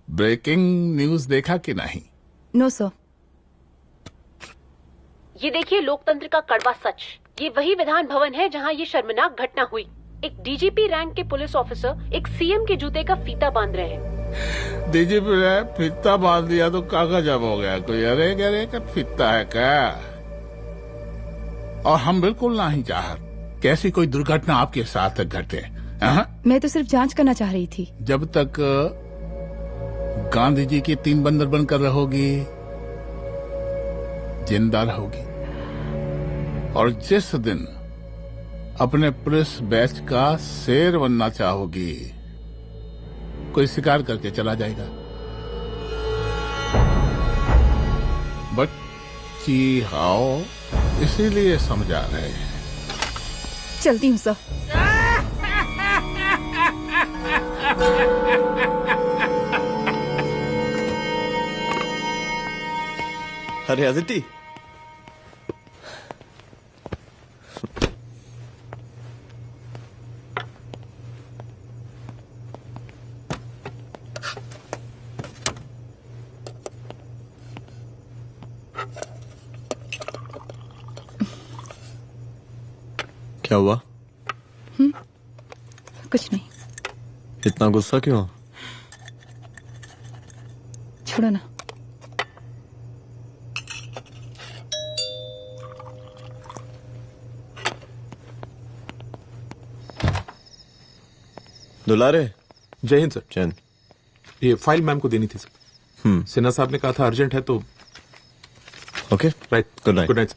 ब्रेकिंग न्यूज देखा कि नहीं? No sir. ये देखिए लोकतंत्र का कड़वा सच। ये वही विधान भवन है जहां ये शर्मनाक घटना हुई। एक डीजीपी रैंक के पुलिस ऑफिसर एक सीएम के जूते का फीता बांध रहे हैं। डीजीपी ने फीता बांध दिया तो कागज अब हो गया कोई? अरे गरे का फीता है क्या? और हम बिल्कुल नहीं चाहते कैसी कोई दुर्घटना आपके साथ घटे। मैं तो सिर्फ जांच करना चाह रही थी। जब तक गांधी जी की 3 बंदर बनकर रहोगी, जिंदा रहोगी। और जिस दिन अपने पुलिस बैच का शेर बनना चाहोगी, कोई शिकार करके चला जाएगा। बच्ची हाओ, इसीलिए समझा रहे हैं। चलती हूँ सर। अरे अदिति, क्या हुआ? कुछ नहीं। इतना गुस्सा क्यों? छोड़ो ना। दुलारे। जय हिंद सर। जय हिंद। ये फाइल मैम को देनी थी सर। सिन्हा साहब ने कहा था अर्जेंट है तो। Okay right. Good night. Good night.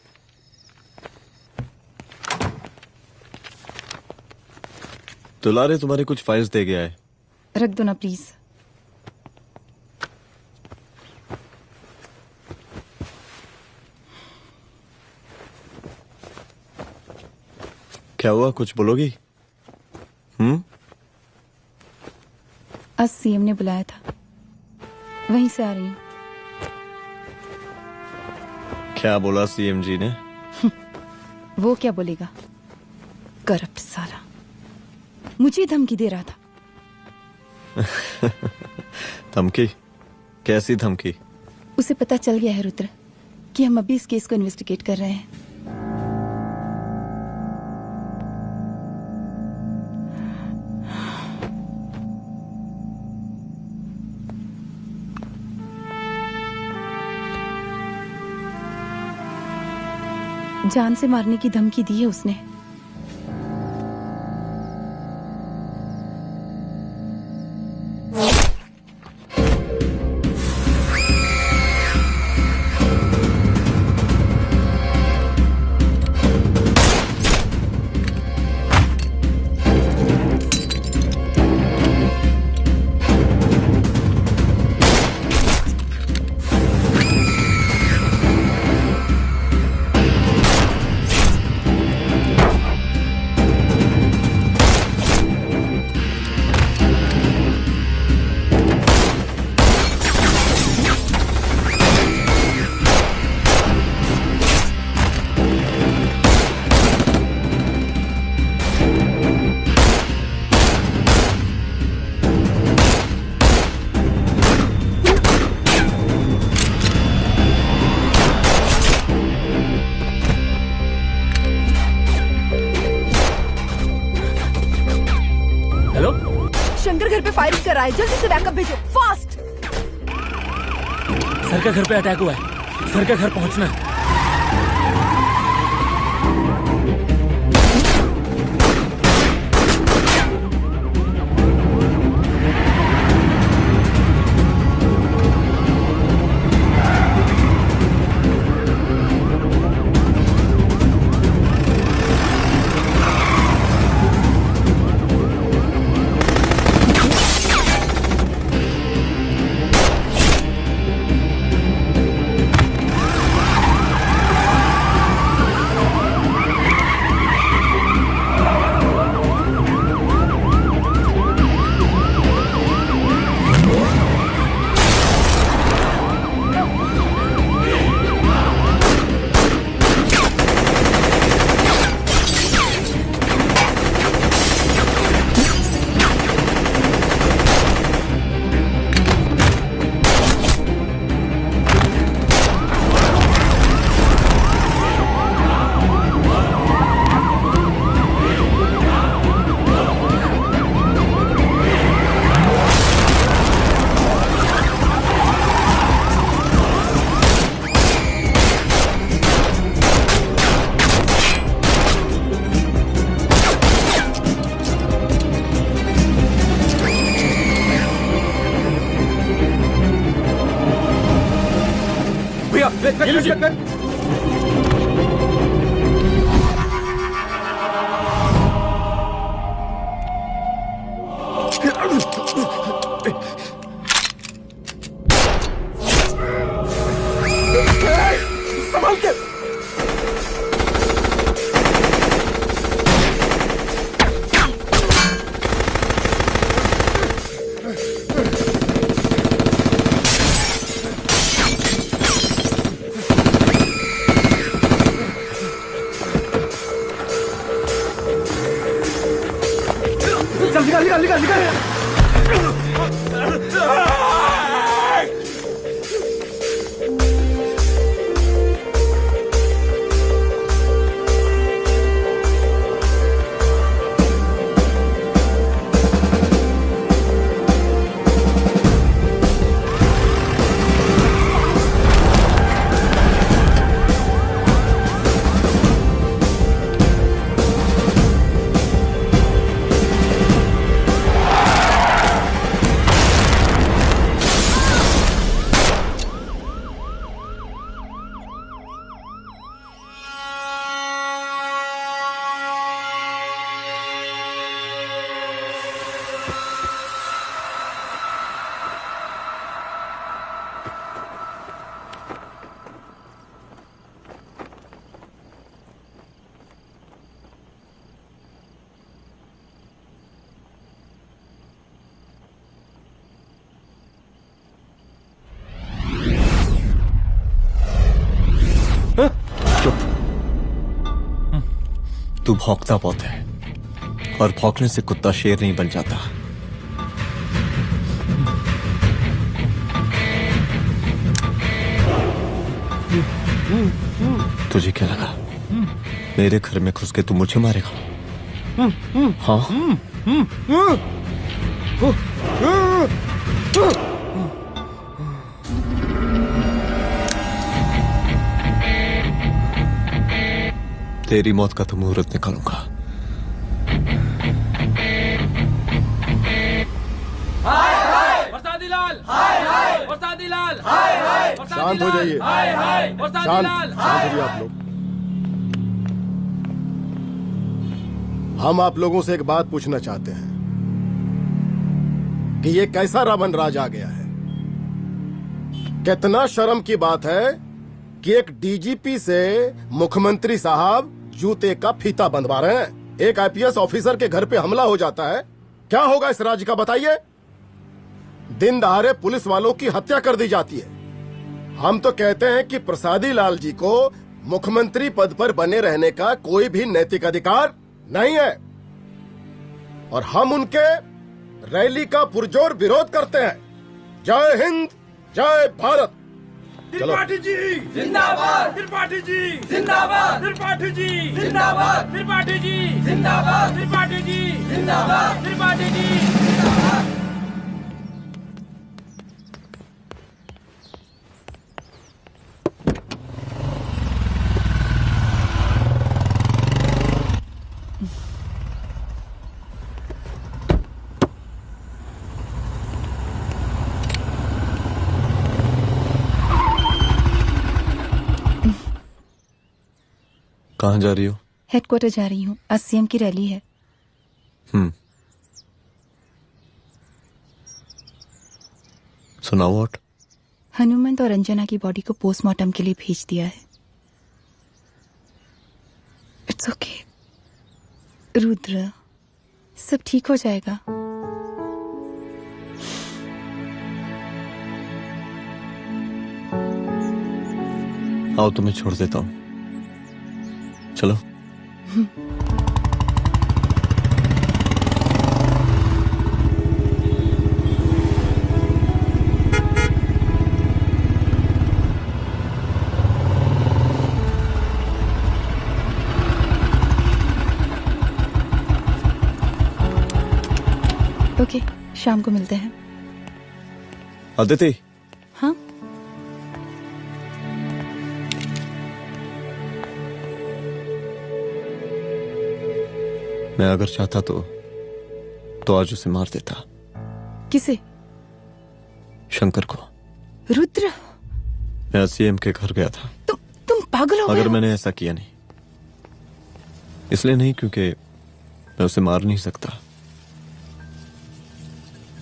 दुलारे तुम्हारे कुछ फाइल्स दे गया है। रख दो ना प्लीज। क्या हुआ, कुछ बोलोगी? आज सीएम ने बुलाया था, वहीं से आ रही हूँ। क्या बोला सीएम जी ने? वो क्या बोलेगा, करप्ट साला, मुझे धमकी दे रहा था। धमकी? कैसी धमकी? उसे पता चल गया है रुद्र कि हम अभी इस केस को इन्वेस्टिगेट कर रहे हैं। जान से मारने की धमकी दी है उसने। शंकर घर पे फायरिंग कर रहा है, जल्दी से बैकअप भेजो, फास्ट। सर का घर पे अटैक हुआ है, सर का घर पहुंचना है। संभाल के। चल निकाल निकाल निकाल निकाल। चुप। तू भौंकता बहुत है, और भौंकने से कुत्ता शेर नहीं बन जाता। तुझे क्या लगा मेरे घर में घुस के तू मुझे मारेगा? हाँ? तेरी मौत का तो मुहूर्त निकालूंगा। शांत हो जाइए, शांत हो जाइए आप लोग। हम आप लोगों से एक बात पूछना चाहते हैं कि ये कैसा रावण राज आ गया है। कितना शर्म की बात है कि एक डीजीपी से मुख्यमंत्री साहब जूते का फीता बंधवा रहे हैं। एक आईपीएस ऑफिसर के घर पे हमला हो जाता है, क्या होगा इस राज्य का बताइए? दिन दहाड़े पुलिस वालों की हत्या कर दी जाती है। हम तो कहते हैं कि प्रसादी लाल जी को मुख्यमंत्री पद पर बने रहने का कोई भी नैतिक अधिकार नहीं है, और हम उनके रैली का पुरजोर विरोध करते हैं। जय हिंद, जय भारत। त्रिपाठी जी जिंदाबाद, त्रिपाठी जी जिंदाबाद, त्रिपाठी जी जिंदाबाद, त्रिपाठी जी जिंदाबाद, त्रिपाठी जी जिंदाबाद, त्रिपाठी जी जिंदाबाद। कहाँ जा रही हो? हेडक्वार्टर जा रही हूँ, आज सीएम की रैली है। सुनाओ व्हाट? हनुमंत और अंजना की बॉडी को पोस्टमार्टम के लिए भेज दिया है। इट्स ओके रुद्र, सब ठीक हो जाएगा। आओ तुम्हें छोड़ देता हूँ, चलो। ओके, शाम को मिलते हैं। अदिति। हाँ? मैं अगर चाहता तो आज उसे मार देता। किसे? शंकर को। रुद्र, मैं सीएम के घर गया था। तुम पागल हो गए? मगर मैंने ऐसा किया नहीं, इसलिए नहीं क्योंकि मैं उसे मार नहीं सकता,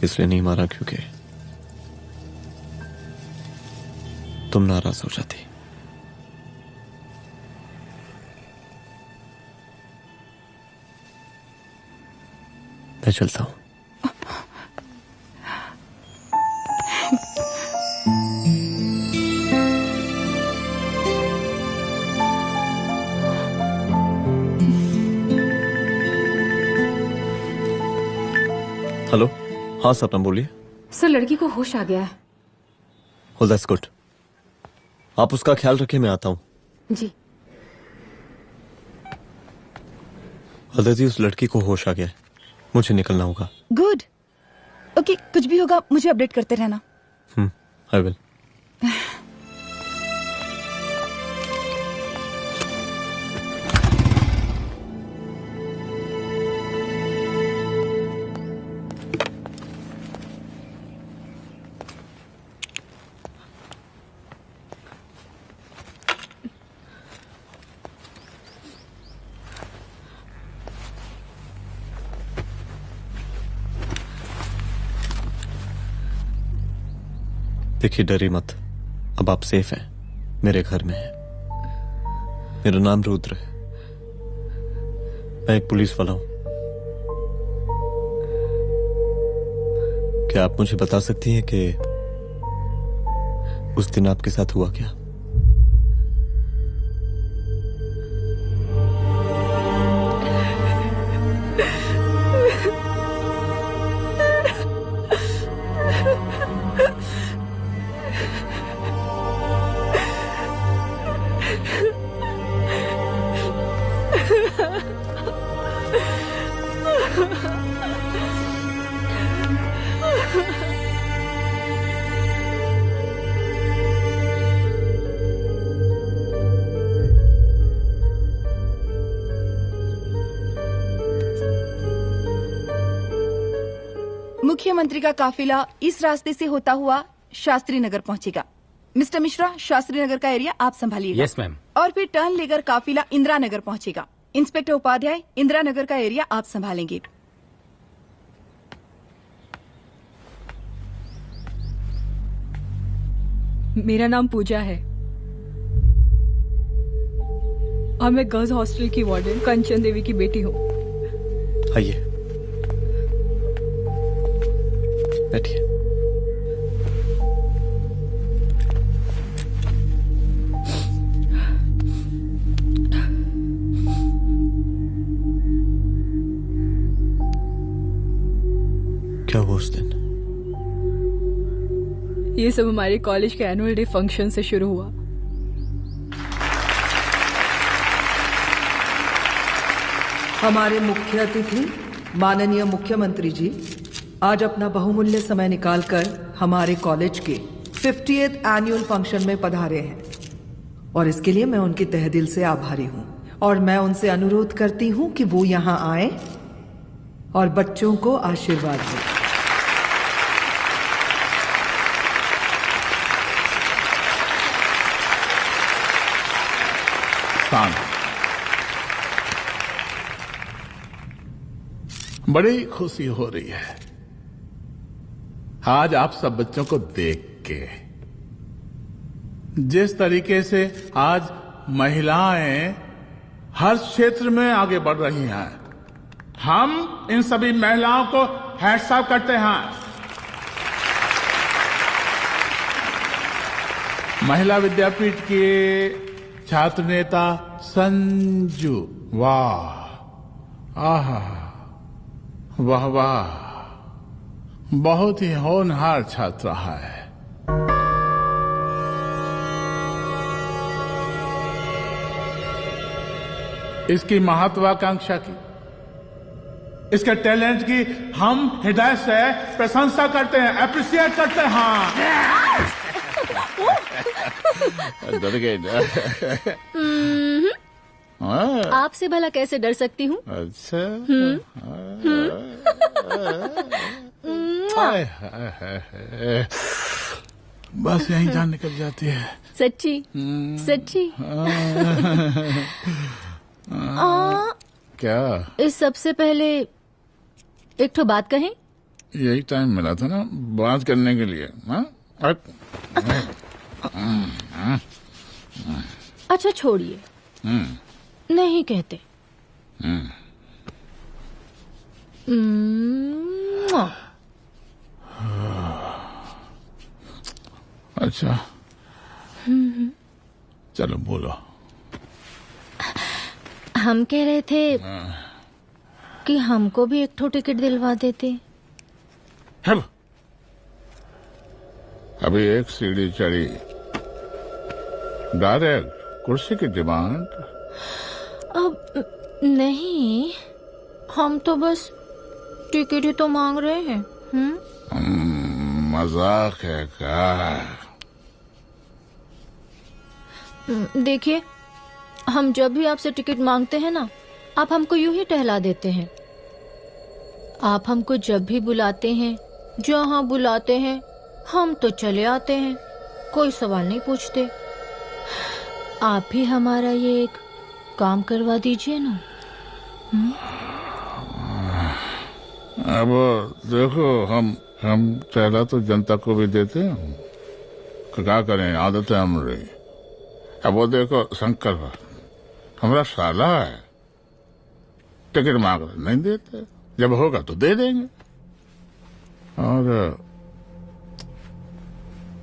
इसलिए नहीं मारा क्योंकि तुम नाराज हो जाती। मैं चलता हूं। हेलो, हाँ सपना बोलिए। सर, लड़की को होश आ गया है। Oh, that's good. आप उसका ख्याल रखिए, मैं आता हूँ। जी। अदिति, उस लड़की को होश आ गया है, मुझे निकलना होगा। गुड। ओके, कुछ भी होगा मुझे अपडेट करते रहना। I will. देखिए, डरी मत, अब आप सेफ हैं, मेरे घर में हैं। मेरा नाम रुद्र है, मैं एक पुलिस वाला हूं। क्या आप मुझे बता सकती हैं कि उस दिन आपके साथ हुआ क्या? मुख्यमंत्री का काफिला इस रास्ते से होता हुआ शास्त्री नगर पहुंचेगा। मिस्टर मिश्रा, शास्त्री नगर का एरिया आप संभालिएगा। Yes ma'am. और फिर टर्न लेकर काफिला इंदिरा नगर पहुंचेगा। इंस्पेक्टर उपाध्याय, इंदिरा नगर का एरिया आप संभालेंगे। मेरा नाम पूजा है और मैं गर्ल्स हॉस्टल की वार्डन कंचन देवी की बेटी हूँ। आइए, बैठिए। क्या हुआ उस दिन? ये सब हमारे कॉलेज के एनुअल डे फंक्शन से शुरू हुआ। हमारे मुख्य अतिथि माननीय मुख्यमंत्री जी आज अपना बहुमूल्य समय निकालकर हमारे कॉलेज के 50th एनुअल फंक्शन में पधारे हैं और इसके लिए मैं उनके तहे दिल से आभारी हूं और मैं उनसे अनुरोध करती हूं कि वो यहां आए और बच्चों को आशीर्वाद दें। बड़ी खुशी हो रही है आज आप सब बच्चों को देख के। जिस तरीके से आज महिलाएं हर क्षेत्र में आगे बढ़ रही हैं, हम इन सभी महिलाओं को हैट्स ऑफ करते हैं। महिला विद्यापीठ के छात्र नेता संजू, वाह, आहा, वाह वाह, बहुत ही होनहार छात्रा है। इसकी महत्वाकांक्षा की, इसके टैलेंट की हम हृदय से प्रशंसा करते हैं, अप्रिशिएट करते हैं। डर गए ना? आपसे भला कैसे डर सकती हूँ? अच्छा। बस यहीं जान निकल जाती है। सच्ची सच्ची। क्या? इस सबसे पहले एक ठो बात कहें? यही टाइम मिला था ना बात करने के लिए। अच्छा छोड़िए, नहीं कहते। अच्छा चलो बोलो। हम कह रहे थे कि हमको भी एक ठो टिकट दिलवा देते। अभी एक सीढ़ी चढ़ी, डायरेक्ट कुर्सी की डिमांड। अब नहीं, हम तो बस टिकट ही तो मांग रहे हैं। मजाक है क्या? देखिए, हम जब भी आपसे टिकट मांगते हैं ना, आप हमको यूं ही टहला देते हैं। आप हमको जब भी बुलाते हैं, जहाँ बुलाते हैं, हम तो चले आते हैं, कोई सवाल नहीं पूछते। आप भी हमारा ये एक काम करवा दीजिए ना। अब देखो, हम टहला तो जनता को भी देते हैं, क्या करें, आदत है हमारी। अब वो देखो शंकर हमारा साला है, टिकट मांग रहे नहीं देते, जब होगा तो दे देंगे। और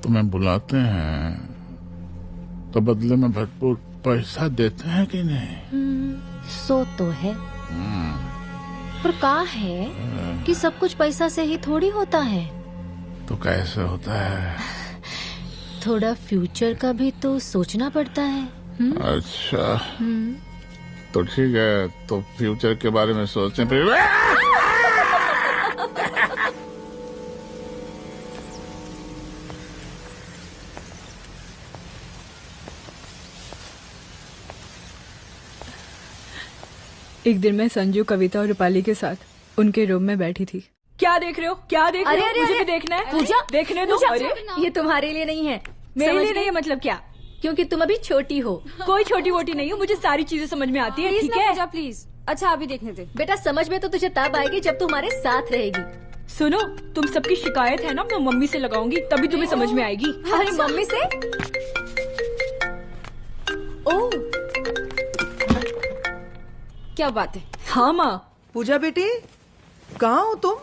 तुम्हें बुलाते हैं तो बदले में भरपूर पैसा देते हैं कि नहीं? सो तो है, पर कहा है कि सब कुछ पैसा से ही थोड़ी होता है। तो कैसे होता है? थोड़ा फ्यूचर का भी तो सोचना पड़ता है। अच्छा, तो ठीक है, तो फ्यूचर के बारे में सोचने पे एक दिन मैं संजू, कविता और रूपाली के साथ उनके रूम में बैठी थी। क्या देख रहे हो? क्या देख रहे हो? मुझे भी देखना है। पूजा, देखने दो। पूजा, अरे ये तुम्हारे लिए नहीं है। मेरे लिए नहीं है मतलब क्या? क्योंकि तुम अभी छोटी हो। कोई छोटी वोटी नहीं हो, मुझे सारी चीजें समझ में आती है। ठीक है पूजा, प्लीज। अच्छा अभी देखने दे। बेटा समझ में तो तुझे तब आएगी जब तू हमारे साथ रहेगी। सुनो, तुम सबकी शिकायत है ना, मैं मम्मी से लगाऊंगी, तभी तुम्हें समझ में आएगी। अरे मम्मी से? ओह, क्या बात है? हाँ माँ। पूजा बेटी, कहाँ हो तुम?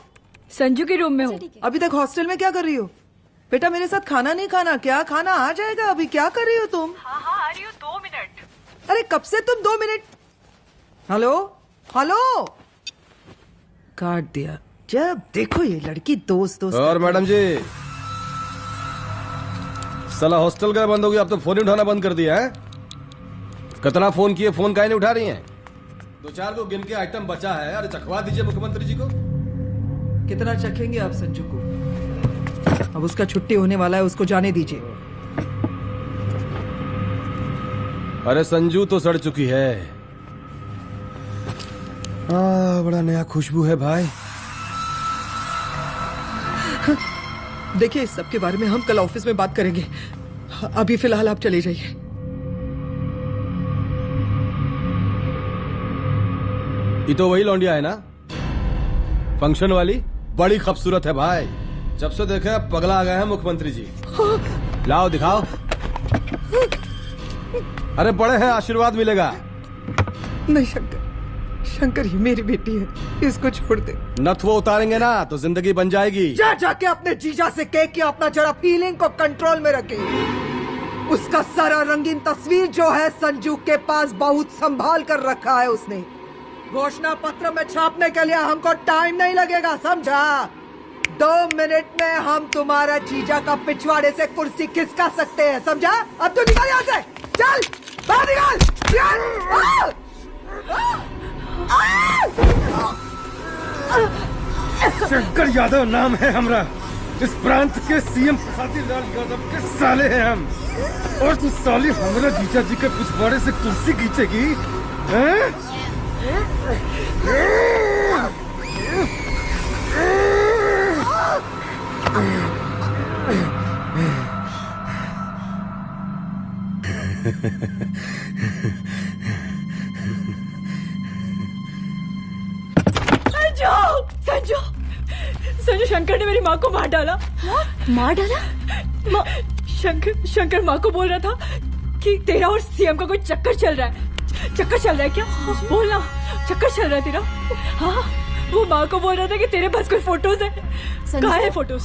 संजू के रूम में हूँ। अभी तक हॉस्टल में क्या कर रही हो? बेटा मेरे साथ खाना नहीं खाना क्या? खाना आ जाएगा, अभी क्या कर रही हो तुम? हाँ आ रही हूँ, 2 मिनट। अरे कब से तुम 2 मिनट? हेलो हेलो, काट दिया। जब देखो ये लड़की दोस्त दोस्त। और मैडम जी, साला हॉस्टल का बंद हो गया, अब तो फोन ही उठाना बंद कर दिया है। कितना फोन किए, फोन काहे नहीं उठा रही हैं? 2-4 को गिन के आइटम बचा है, अरे चखवा दीजिए मुख्यमंत्री जी को। कितना चखेंगे आप संजू को? अब उसका छुट्टी होने वाला है, उसको जाने दीजिए। अरे संजू तो सड़ चुकी है। बड़ा नया खुशबू है भाई। देखिए इस सब के बारे में हम कल ऑफिस में बात करेंगे, अभी फिलहाल आप चले जाइए। ये तो वही लौंडिया है ना, फंक्शन वाली? बड़ी खूबसूरत है भाई, जब से देखे पगला आ गए हैं मुख्यमंत्री जी। लाओ दिखाओ। अरे बड़े हैं, आशीर्वाद मिलेगा। नहीं शंकर, शंकर ये मेरी बेटी है, इसको छोड़ दे। नथ वो उतारेंगे ना तो जिंदगी बन जाएगी। जा जाके अपने जीजा से कह के अपना जरा फीलिंग को कंट्रोल में रखे। उसका सारा रंगीन तस्वीर जो है संजू के पास बहुत संभाल कर रखा है उसने। घोषणा पत्र में छापने के लिए हमको टाइम नहीं लगेगा, समझा? 2 मिनट में हम तुम्हारा जीजा का पिछवाड़े से कुर्सी खिसका सकते हैं, समझा? अब तू निकल यहाँ से, चल बाहर निकल। शंकर यादव नाम है हमरा, इस प्रांत के सीएम प्रसादी लाल यादव के साले हैं हम, और तू साली हमरा जीजा जी के पिछवाड़े से कुर्सी खींचेगी? संजू, संजू, शंकर ने मेरी माँ को मार डाला। मार डाला? शंकर माँ को बोल रहा था कि तेरा और सीएम का कोई चक्कर चल रहा है। चक्कर चल रहा है क्या? बोलना, चक्कर चल रहा है तेरा? हाँ, वो माँ को बोल रहा था कि तेरे पास कोई फोटोज है। कहाँ है फोटोज?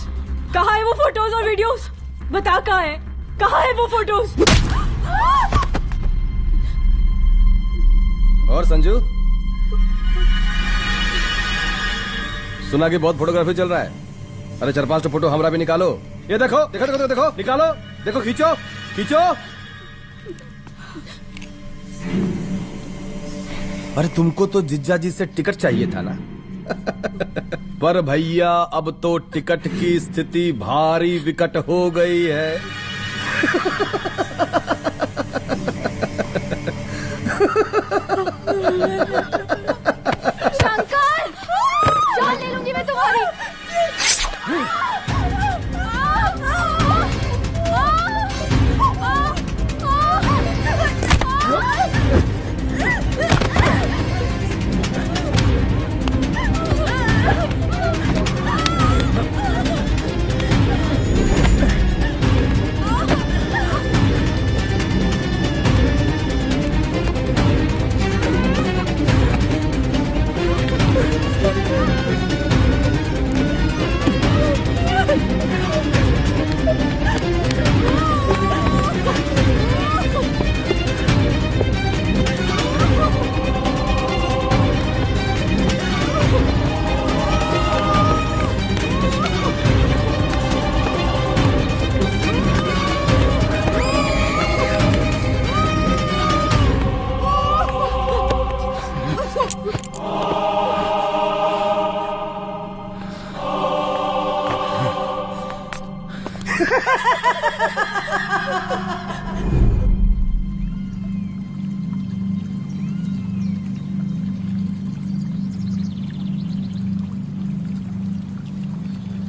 कहाँ है वो फोटोज और वीडियोस? बता कहाँ है? कहाँ है वो फोटोज? और संजू, सुना कि बहुत फोटोग्राफी चल रहा है। अरे 4-5 फोटो हमरा भी निकालो। ये देखो देखो देखो देखो, निकालो, देखो, खींचो खींचो। अरे तुमको तो जिज्जा जी से टिकट चाहिए था ना। पर भैया अब तो टिकट की स्थिति भारी विकट हो गई है। शंकर, जान ले लूंगी मैं तुम्हारी।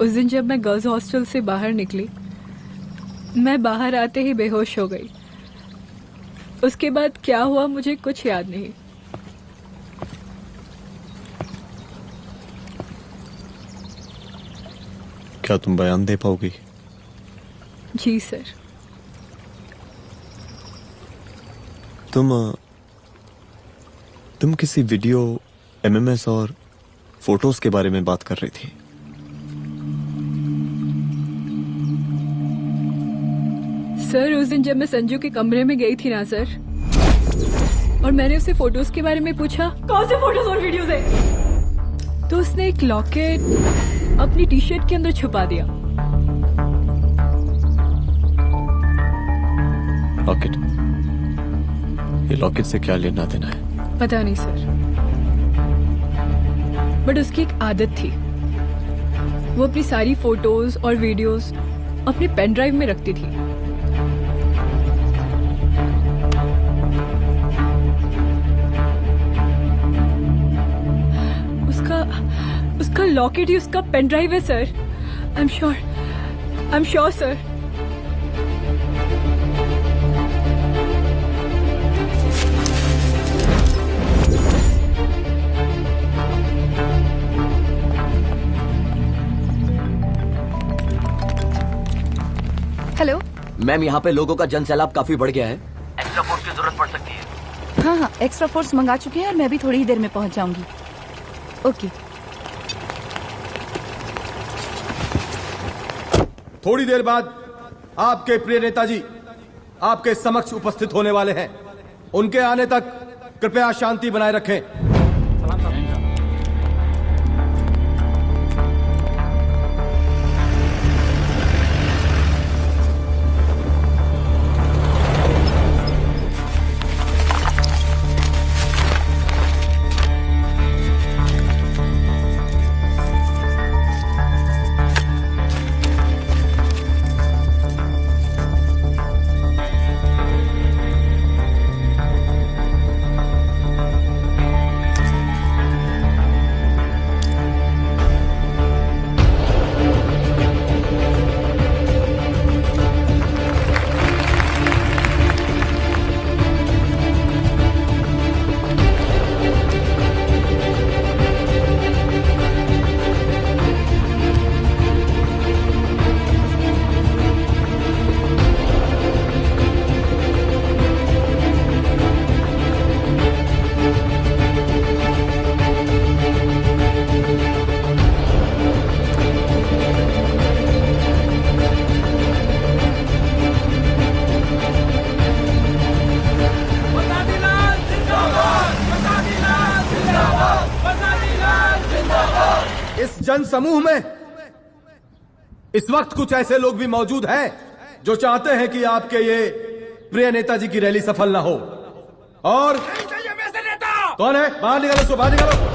उस दिन जब मैं गर्ल्स हॉस्टल से बाहर निकली, मैं बाहर आते ही बेहोश हो गई। उसके बाद क्या हुआ मुझे कुछ याद नहीं। क्या तुम बयान दे पाओगी? जी सर। तुम किसी वीडियो, एमएमएस और फोटोज के बारे में बात कर रही थी। सर उस दिन जब मैं संजू के कमरे में गई थी ना सर, और मैंने उससे फोटोज के बारे में पूछा कौन से फोटोज और वीडियोज है, तो उसने एक लॉकेट अपनी टी शर्ट के अंदर छुपा दिया। लॉकेट? ये लॉकेट से क्या लेना देना है? पता नहीं सर, बट उसकी एक आदत थी, वो अपनी सारी फोटोज और वीडियोस अपने पेन ड्राइव में रखती थी। उसका लॉकेट ही उसका पेन ड्राइव है sir. I am sure sir. Hello ma'am, यहाँ पे लोगों का जन सैलाब काफी बढ़ गया है। एक्स्ट्रा फोर्स की जरूरत पड़ सकती है। हाँ हाँ, एक्स्ट्रा फोर्स मंगा चुके हैं और मैं भी थोड़ी ही देर में पहुंच जाऊंगी। ओके। थोड़ी देर बाद आपके प्रिय नेताजी आपके समक्ष उपस्थित होने वाले हैं। उनके आने तक कृपया शांति बनाए रखें। जन समूह में इस वक्त कुछ ऐसे लोग भी मौजूद हैं जो चाहते हैं कि आपके ये प्रिय नेताजी की रैली सफल ना हो। और कौन है? बाहर निकालो उसको, बाहर निकालो।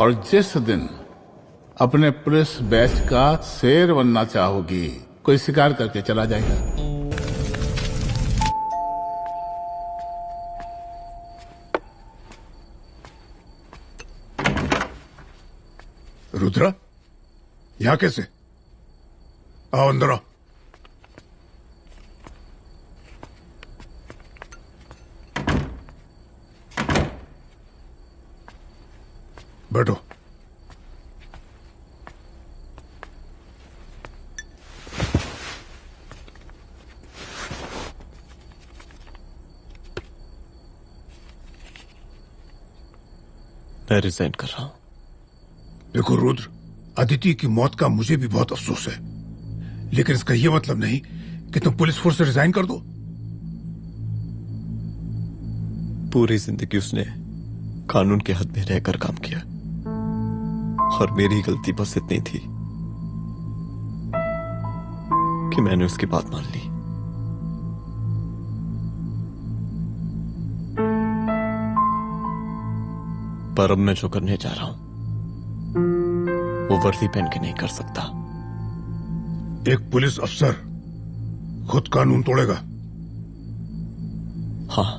और जिस दिन अपने पुलिस बैच का शेर बनना चाहोगी, कोई शिकार करके चला जाएगा। रुद्रा, यहाँ कैसे? आओ अंदर आओ। बैठो। मैं रिजाइन कर रहा हूं। देखो रुद्र, अदिति की मौत का मुझे भी बहुत अफसोस है, लेकिन इसका यह मतलब नहीं कि तुम पुलिस फोर्स से रिजाइन कर दो। पूरी जिंदगी उसने कानून के हद में रहकर काम किया और मेरी गलती बस इतनी थी कि मैंने उसकी बात मान ली। पर अब मैं जो करने जा रहा हूं वो वर्दी पहन के नहीं कर सकता। एक पुलिस अफसर खुद कानून तोड़ेगा? हाँ,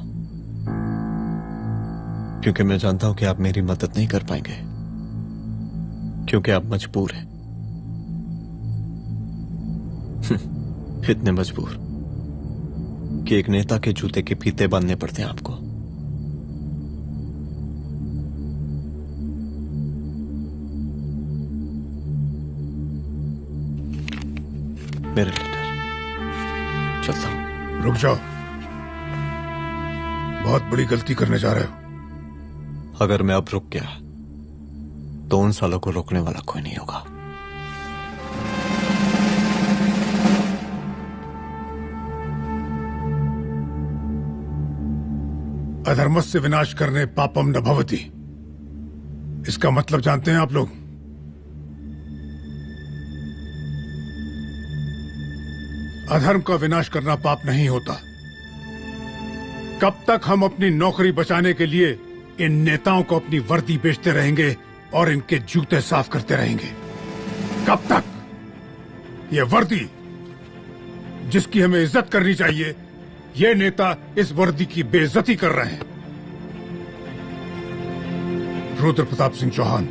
क्योंकि मैं जानता हूं कि आप मेरी मदद नहीं कर पाएंगे, क्योंकि आप मजबूर हैं। इतने मजबूर कि एक नेता के जूते के फीते बांधने पड़ते हैं आपको। मेरे लीडर, चलता हूं। रुक जाओ, बहुत बड़ी गलती करने जा रहे हो। अगर मैं अब रुक गया तो उन सालों को रोकने वाला कोई नहीं होगा। अधर्मस्य विनाश करने पापम न भवति, इसका मतलब जानते हैं आप लोग? अधर्म का विनाश करना पाप नहीं होता। कब तक हम अपनी नौकरी बचाने के लिए इन नेताओं को अपनी वर्दी बेचते रहेंगे और इनके जूते साफ करते रहेंगे? कब तक? ये वर्दी जिसकी हमें इज्जत करनी चाहिए, ये नेता इस वर्दी की बेइज्जती कर रहे हैं। रुद्र प्रताप सिंह चौहान,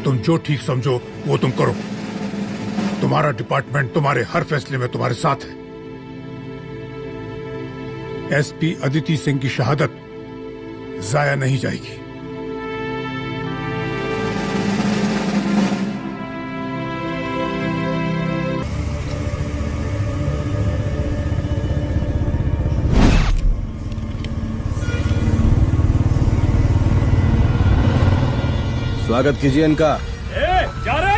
तुम जो ठीक समझो वो तुम करो। तुम्हारा डिपार्टमेंट तुम्हारे हर फैसले में तुम्हारे साथ है। एसपी अदिति सिंह की शहादत जाया नहीं जाएगी। स्वागत कीजिए इनका। जा रहे?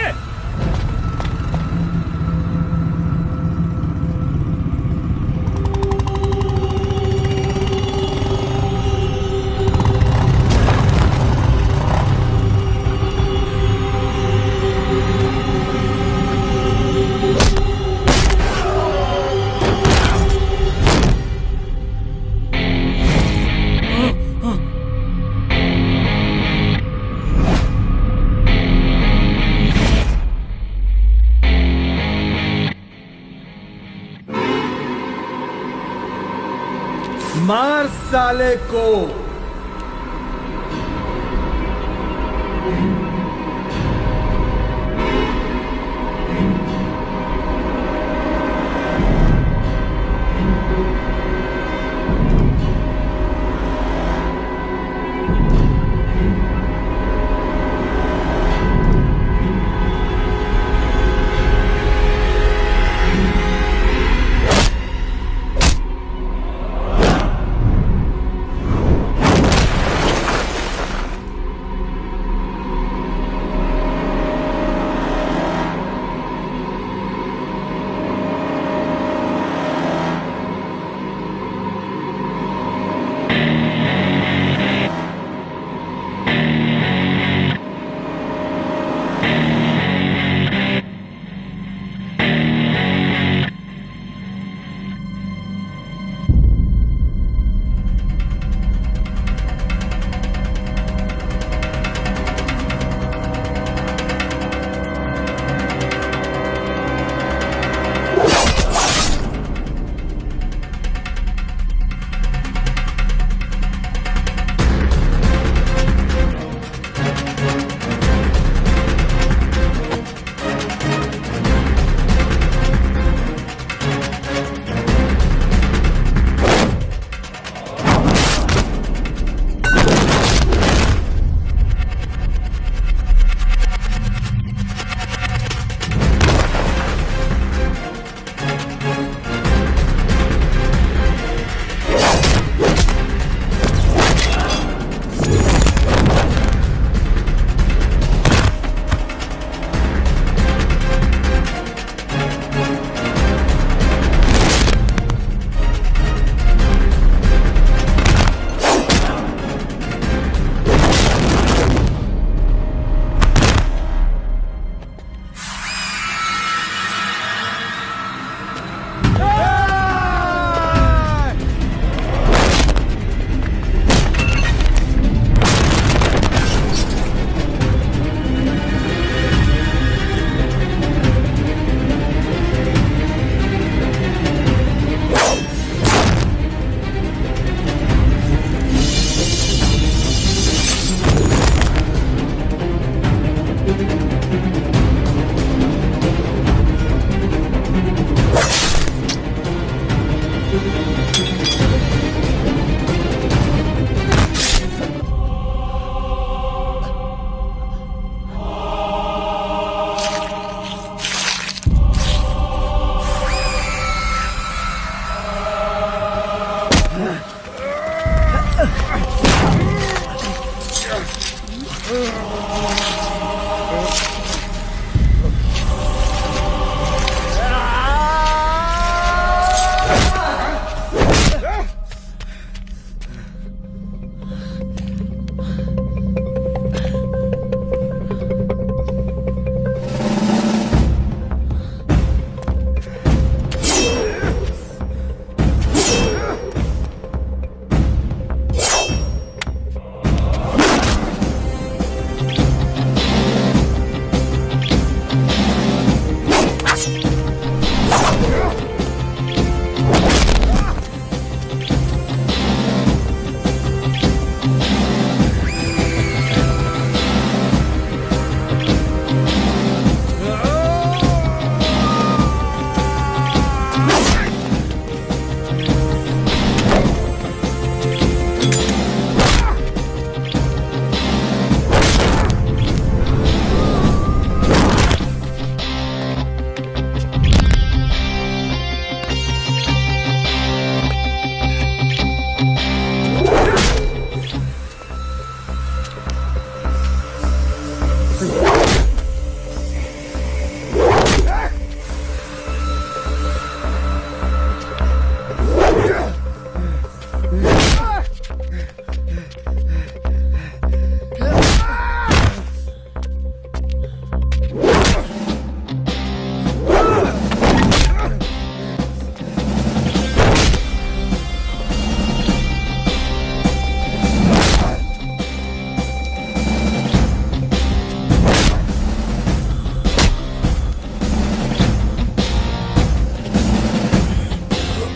मार साले को।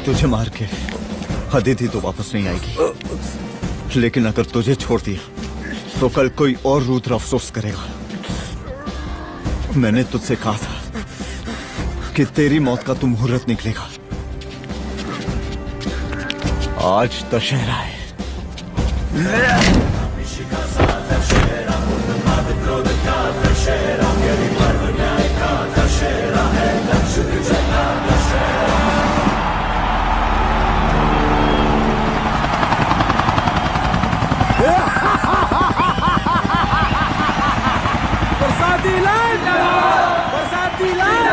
तुझे मार के अदिति तो वापस नहीं आएगी, लेकिन अगर तुझे छोड़ दिया तो कल कोई और रुद्र अफसोस करेगा। मैंने तुझसे कहा था कि तेरी मौत का तो मुहूर्त निकलेगा। आज दशहरा है। बरसाती लाल बरसाती लाल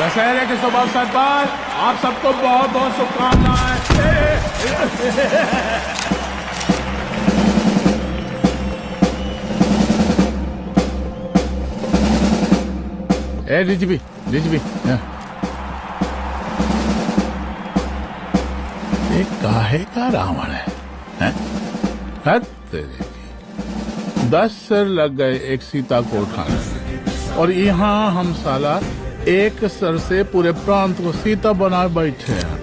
दशहरे के शुभ अवसर पर आप सबको बहुत बहुत शुभकामनाएं। ए डीजीपी ये काहे का रावण है? हद तेरे की। 10 सर लग गए एक सीता को उठाने में, और यहाँ हम साला एक सर से पूरे प्रांत को सीता बना बैठे हैं।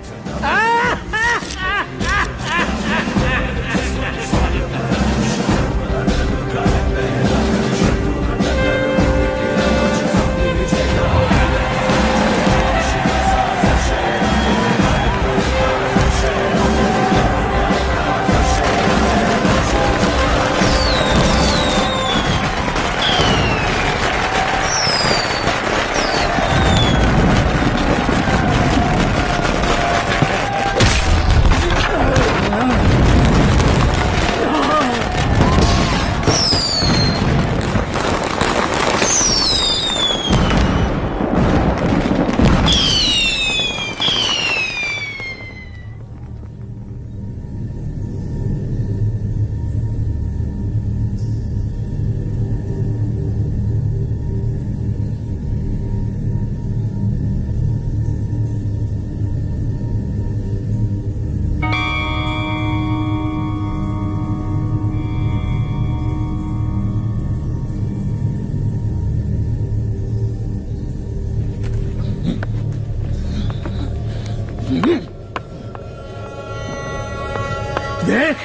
देख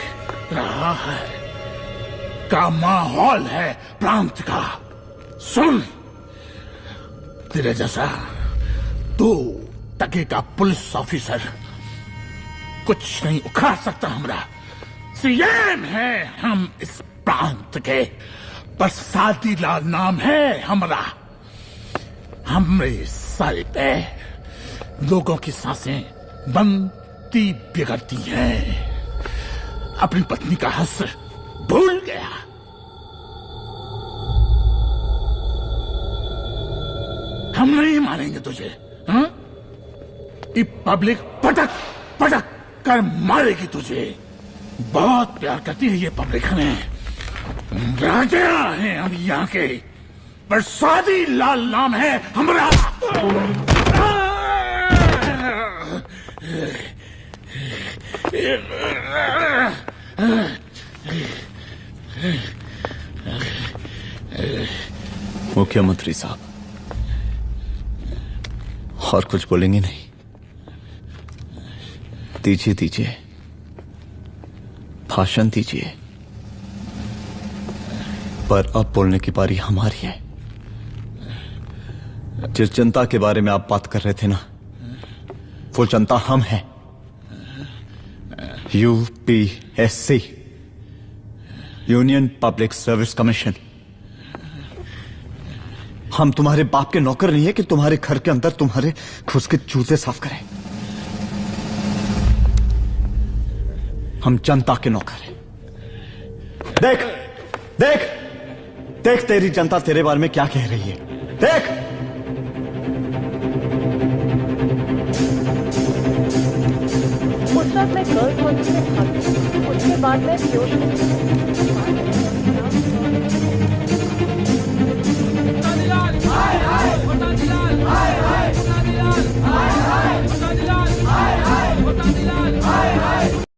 रहा है का माहौल है प्रांत का। सुन, तेरे जैसा 2 टके का पुलिस ऑफिसर कुछ नहीं उखाड़ सकता। हमरा सीएम है हम इस प्रांत के, प्रसादी लाल नाम है हमरा। हमरे सर पे लोगों की सांसें बनती बिगड़ती हैं। अपनी पत्नी का हंस भूल गया। हम नहीं मारेंगे तुझे। हाँ? ये पब्लिक पटक पटक कर मारेगी तुझे। बहुत प्यार करती है ये पब्लिक हमें। राजा हैं हम यहाँ के, प्रसादी लाल नाम है हमारा। मुख्यमंत्री साहब, और कुछ बोलेंगे नहीं? दीजिए भाषण दीजिए, पर अब बोलने की बारी हमारी है। जिस जनता के बारे में आप बात कर रहे थे ना, वो जनता हम हैं। UPSC, union public service commission. हम तुम्हारे बाप के नौकर नहीं है कि तुम्हारे घर के अंदर तुम्हारे खुद के जूते साफ करें। हम जनता के नौकर हैं। देख देख देख, तेरी जनता तेरे बारे में क्या कह रही है। देख, उस वक्त मैं गर्ल्स हॉस्टल में भागी, उसके बाद मैं